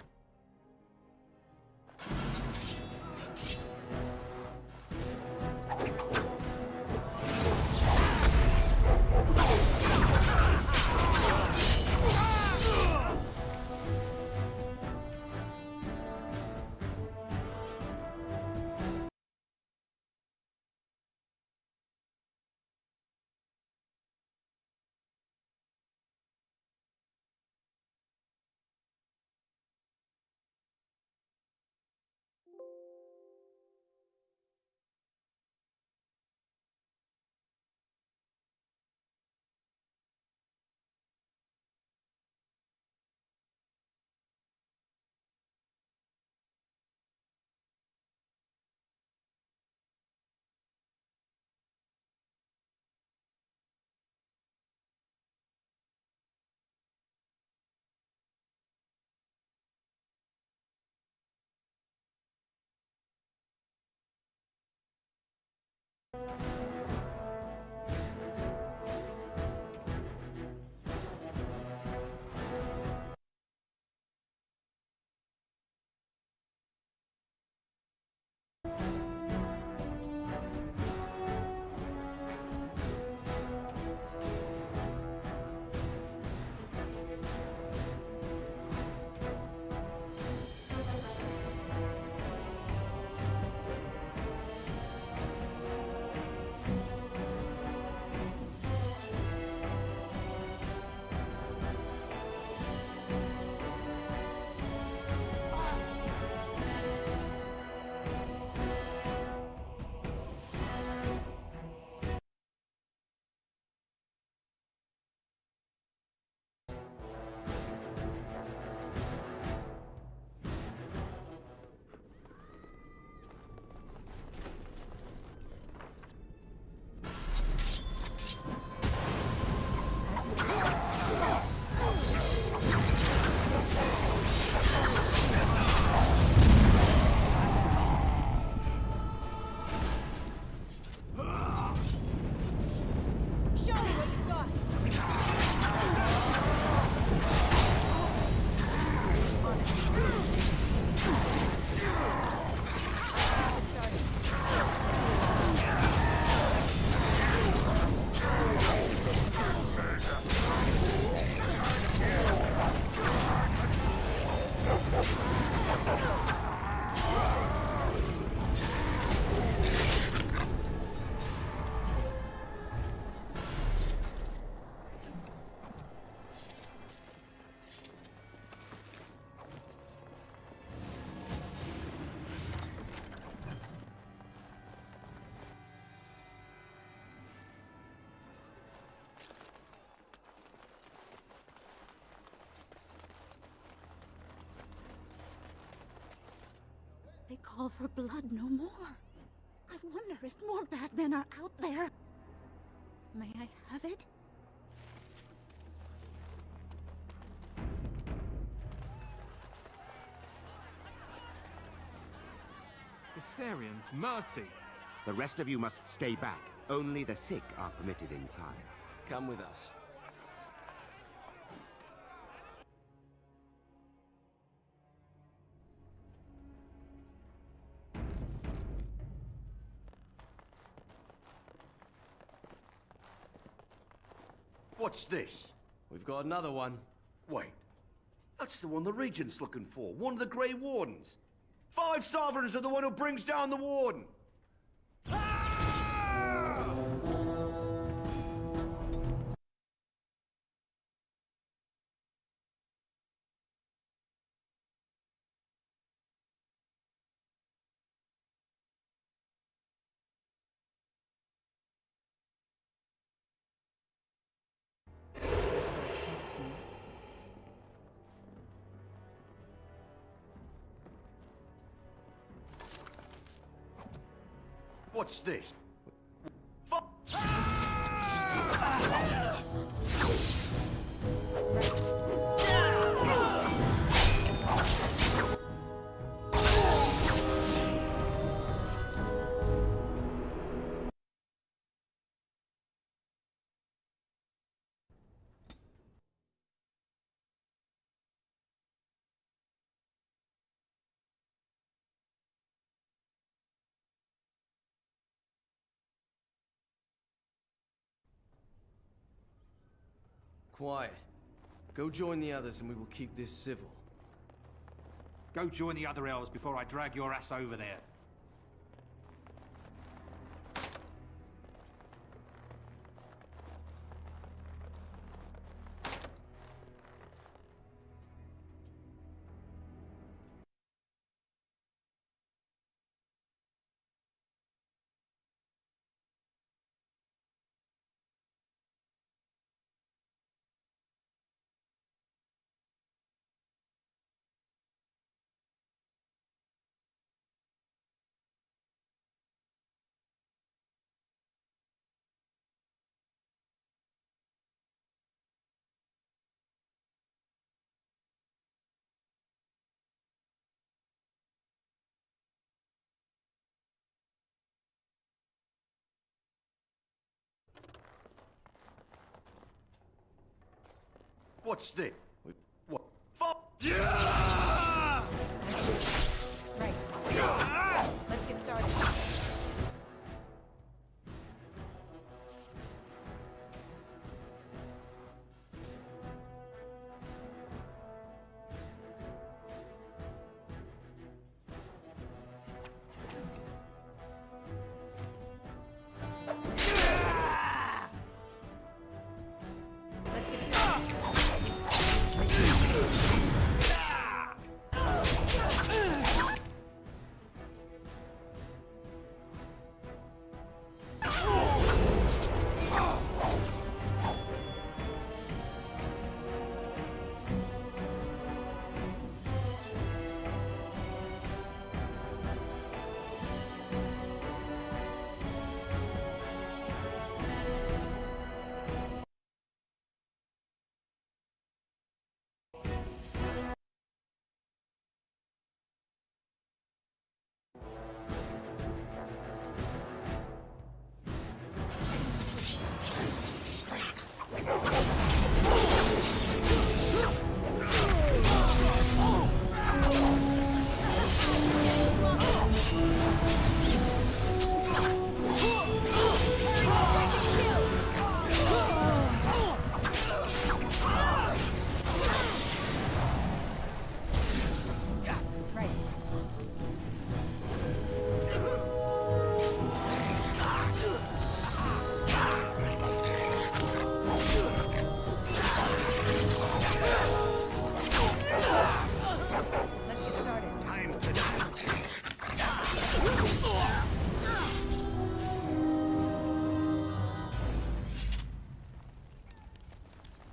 They call for blood no more. I wonder if more bad men are out there. May I have it? Viserions, mercy! The rest of you must stay back. Only the sick are permitted inside. Come with us. What's this? We've got another one. Wait. That's the one the Regent's looking for. One of the Grey Wardens. 5 sovereigns are the one who brings down the Warden. What's this? Quiet. Go join the others and we will keep this civil. Go join the other elves before I drag your ass over there. What's this? What? Fuck! Right. Let's get started.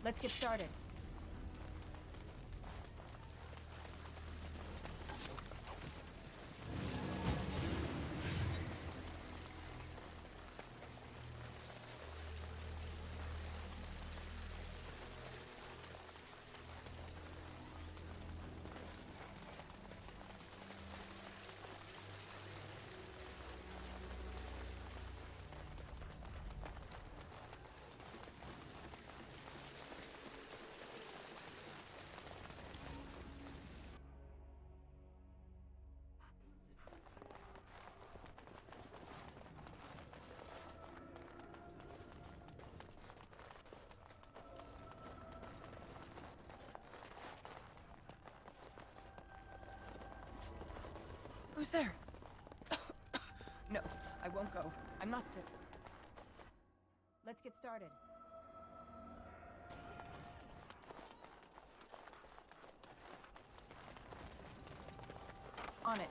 Let's get started. Who's there? No, I won't go. I'm not fit. Let's get started. On it.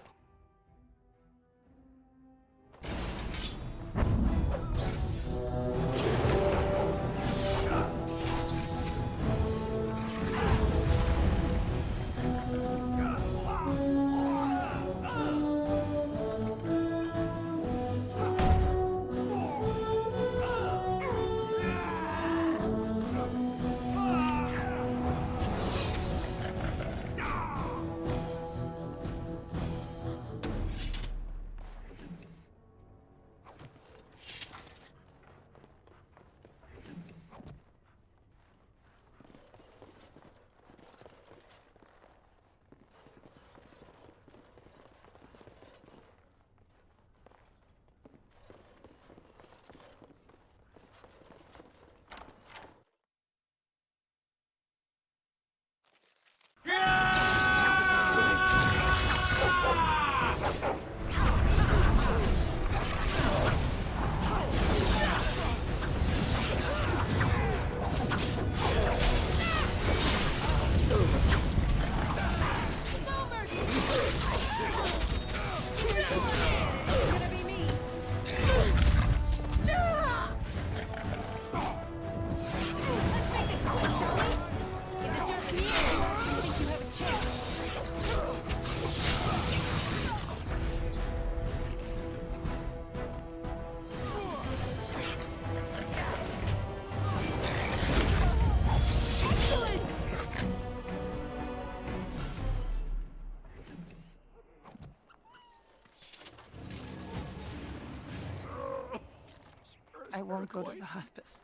I won't go to the hospice.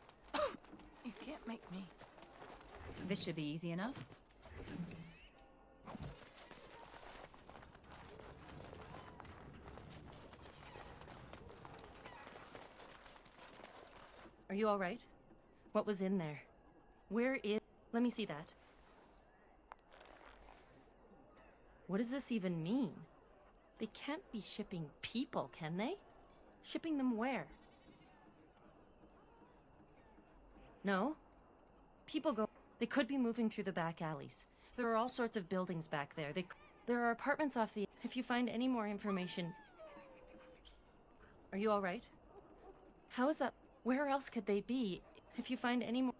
You can't make me. This should be easy enough. Are you all right? What was in there? Where is... Let me see that. What does this even mean? They can't be shipping people, can they? Shipping them where? No? People go... They could be moving through the back alleys. There are all sorts of buildings back there. There are apartments off the... If you find any more information... Are you all right? How is that... Where else could they be? If you find any more...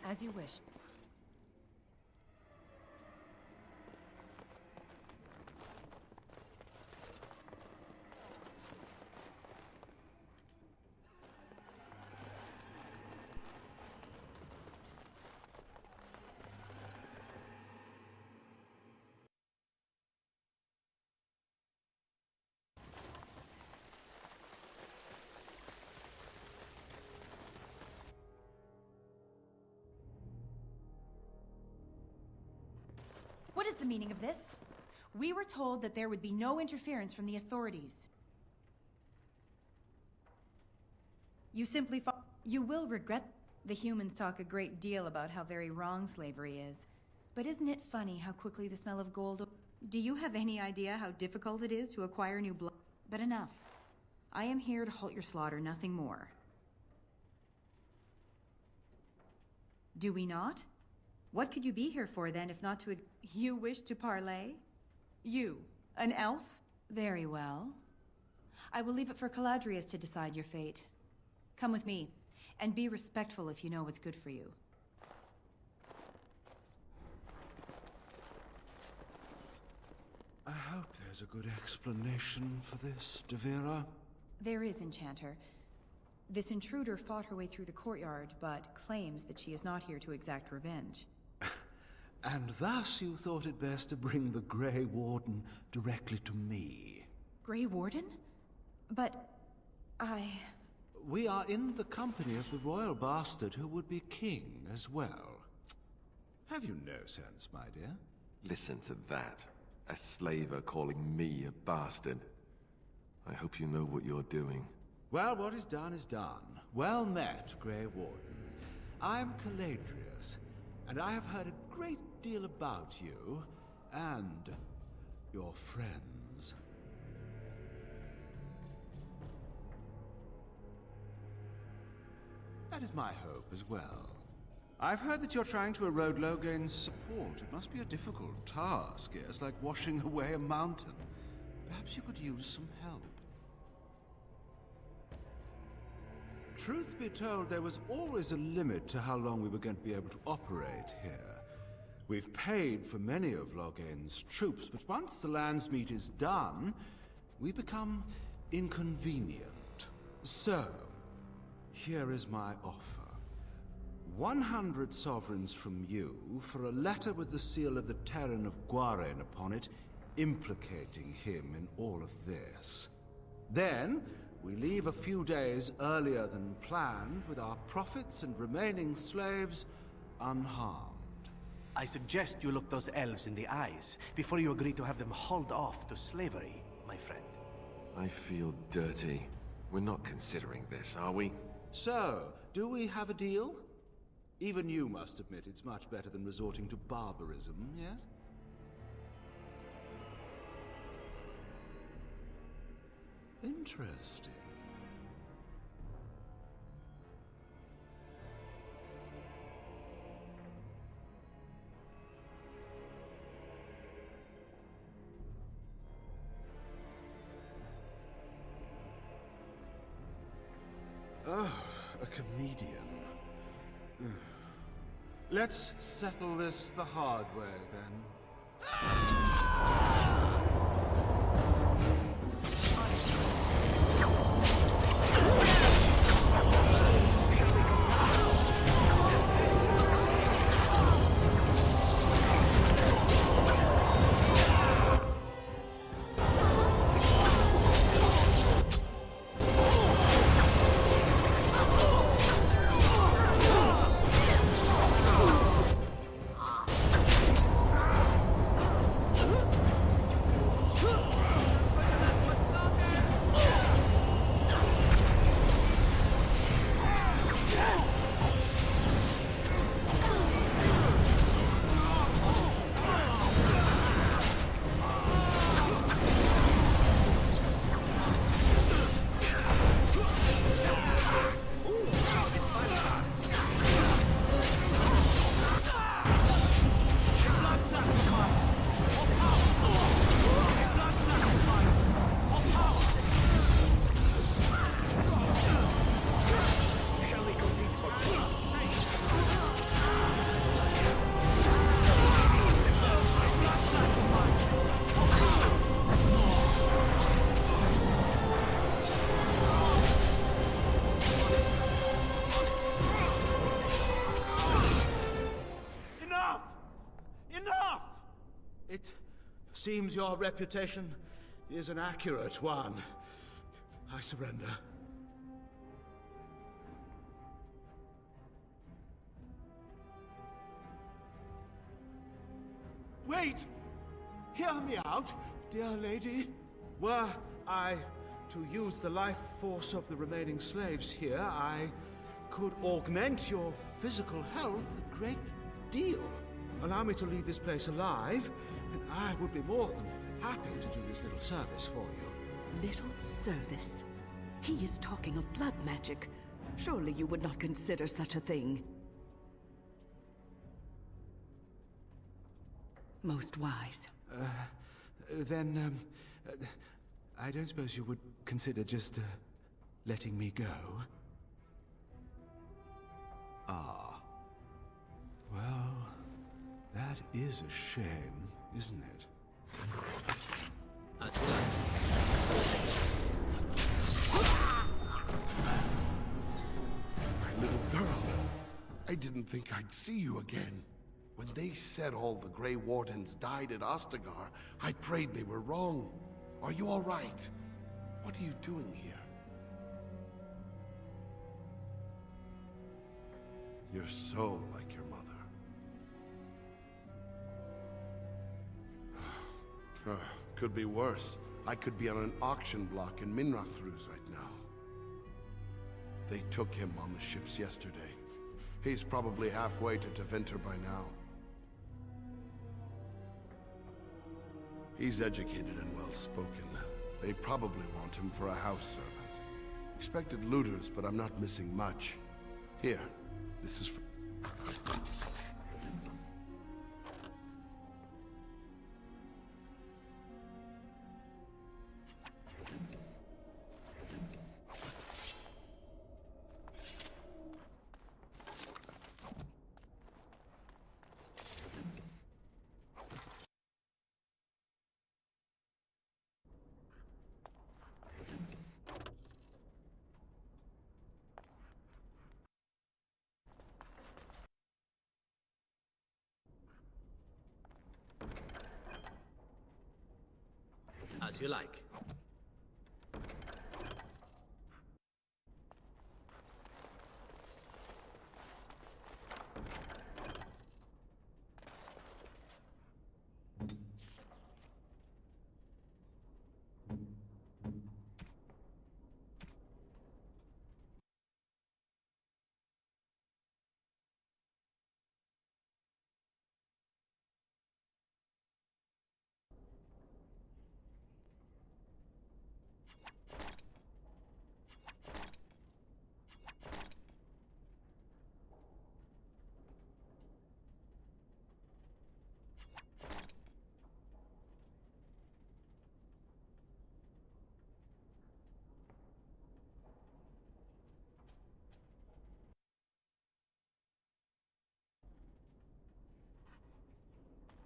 As you wish. What is the meaning of this? We were told that there would be no interference from the authorities. You simply You will regret... The humans talk a great deal about how very wrong slavery is. But isn't it funny how quickly the smell of gold... Do you have any idea how difficult it is to acquire new blood? But enough. I am here to halt your slaughter, nothing more. Do we not? What could you be here for, then, if not to... You wish to parley? You, an elf? Very well. I will leave it for Caladrius to decide your fate. Come with me, and be respectful if you know what's good for you. I hope there's a good explanation for this, Devira. There is, Enchanter. This intruder fought her way through the courtyard, but claims that she is not here to exact revenge. And thus you thought it best to bring the Grey Warden directly to me. Grey Warden? But... We are in the company of the royal bastard who would be king as well. Have you no sense, my dear? Listen to that. A slaver calling me a bastard. I hope you know what you're doing. Well, what is done is done. Well met, Grey Warden. I'm Caladrius, and I have heard a great deal about you and your friends. That is my hope as well. I've heard that you're trying to erode Logain's support. It must be a difficult task, yes, like washing away a mountain. Perhaps you could use some help. Truth be told, there was always a limit to how long we were going to be able to operate here. We've paid for many of Logain's troops, but once the Landsmeet is done, we become inconvenient. So, here is my offer. 100 sovereigns from you for a letter with the seal of the Terran of Gwaren upon it, implicating him in all of this. Then, we leave a few days earlier than planned with our profits and remaining slaves unharmed. I suggest you look those elves in the eyes before you agree to have them hauled off to slavery, my friend. I feel dirty. We're not considering this, are we? So, do we have a deal? Even you must admit it's much better than resorting to barbarism, yes? Interesting. Oh, a comedian. Let's settle this the hard way, then. Seems your reputation is an accurate one. I surrender. Wait! Hear me out, dear lady. Were I to use the life force of the remaining slaves here, I could augment your physical health a great deal. Allow me to leave this place alive, and I would be more than happy to do this little service for you. Little service? He is talking of blood magic. Surely you would not consider such a thing. Most wise. Then, I don't suppose you would consider just, letting me go? Ah. Well, that is a shame, isn't it? My little girl, I didn't think I'd see you again. When they said all the Grey Wardens died at Ostagar, I prayed they were wrong. Are you all right? What are you doing here? You're so like your mother. Could be worse. I could be on an auction block in Minrathruz right now. They took him on the ships yesterday. He's probably halfway to Tevinter by now. He's educated and well-spoken. They probably want him for a house servant. Expected looters, but I'm not missing much. Here, this is for... As you like.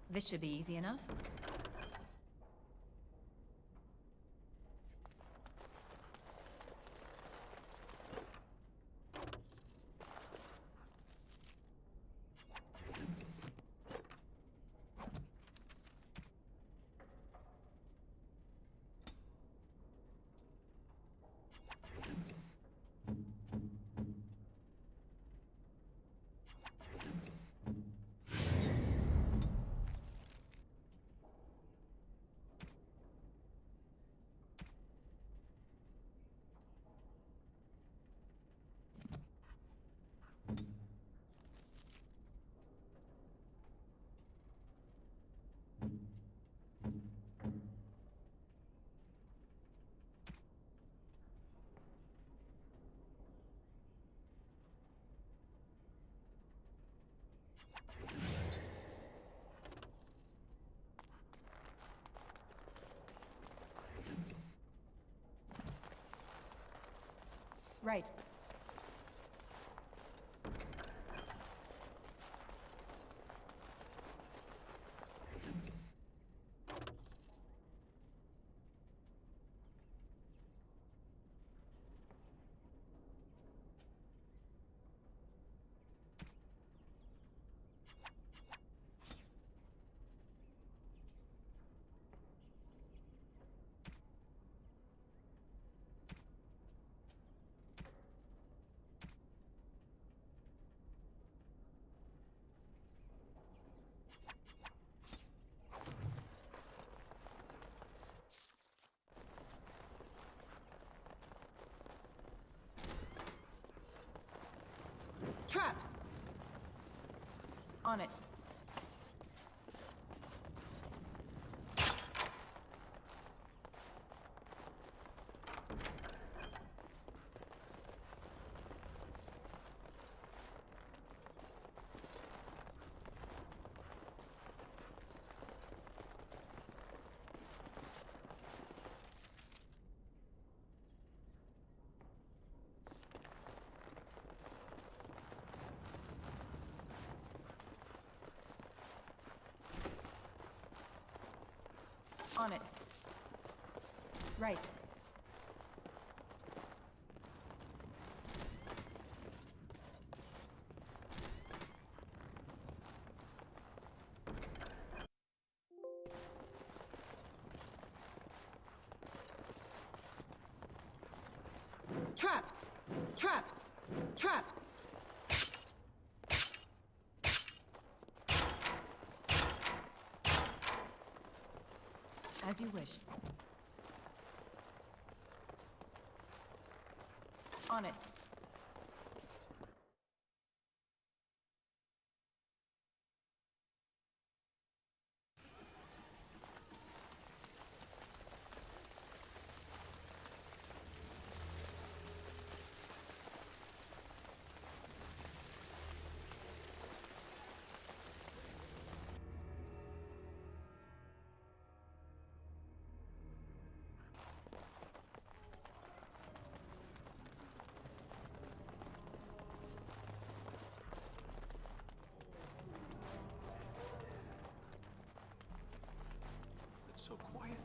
This should be easy enough. Right. Trap! On it. On it. Right. Trap! Trap! Trap! As you wish. On it. So quiet.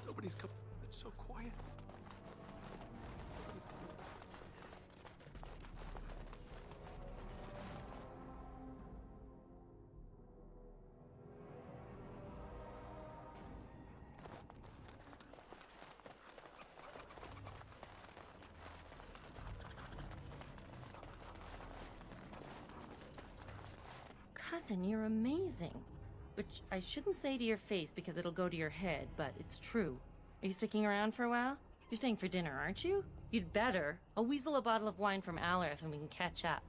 Nobody's come. It's so quiet. Cousin, you're amazing. Which I shouldn't say to your face because it'll go to your head, but it's true. Are you sticking around for a while? You're staying for dinner, aren't you? You'd better. I'll weasel a bottle of wine from Alarth and we can catch up.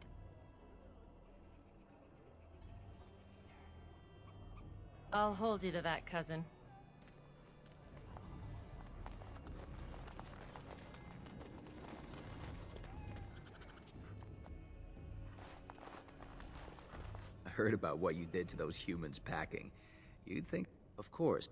I'll hold you to that, cousin. I heard about what you did to those humans packing. You'd think, of course.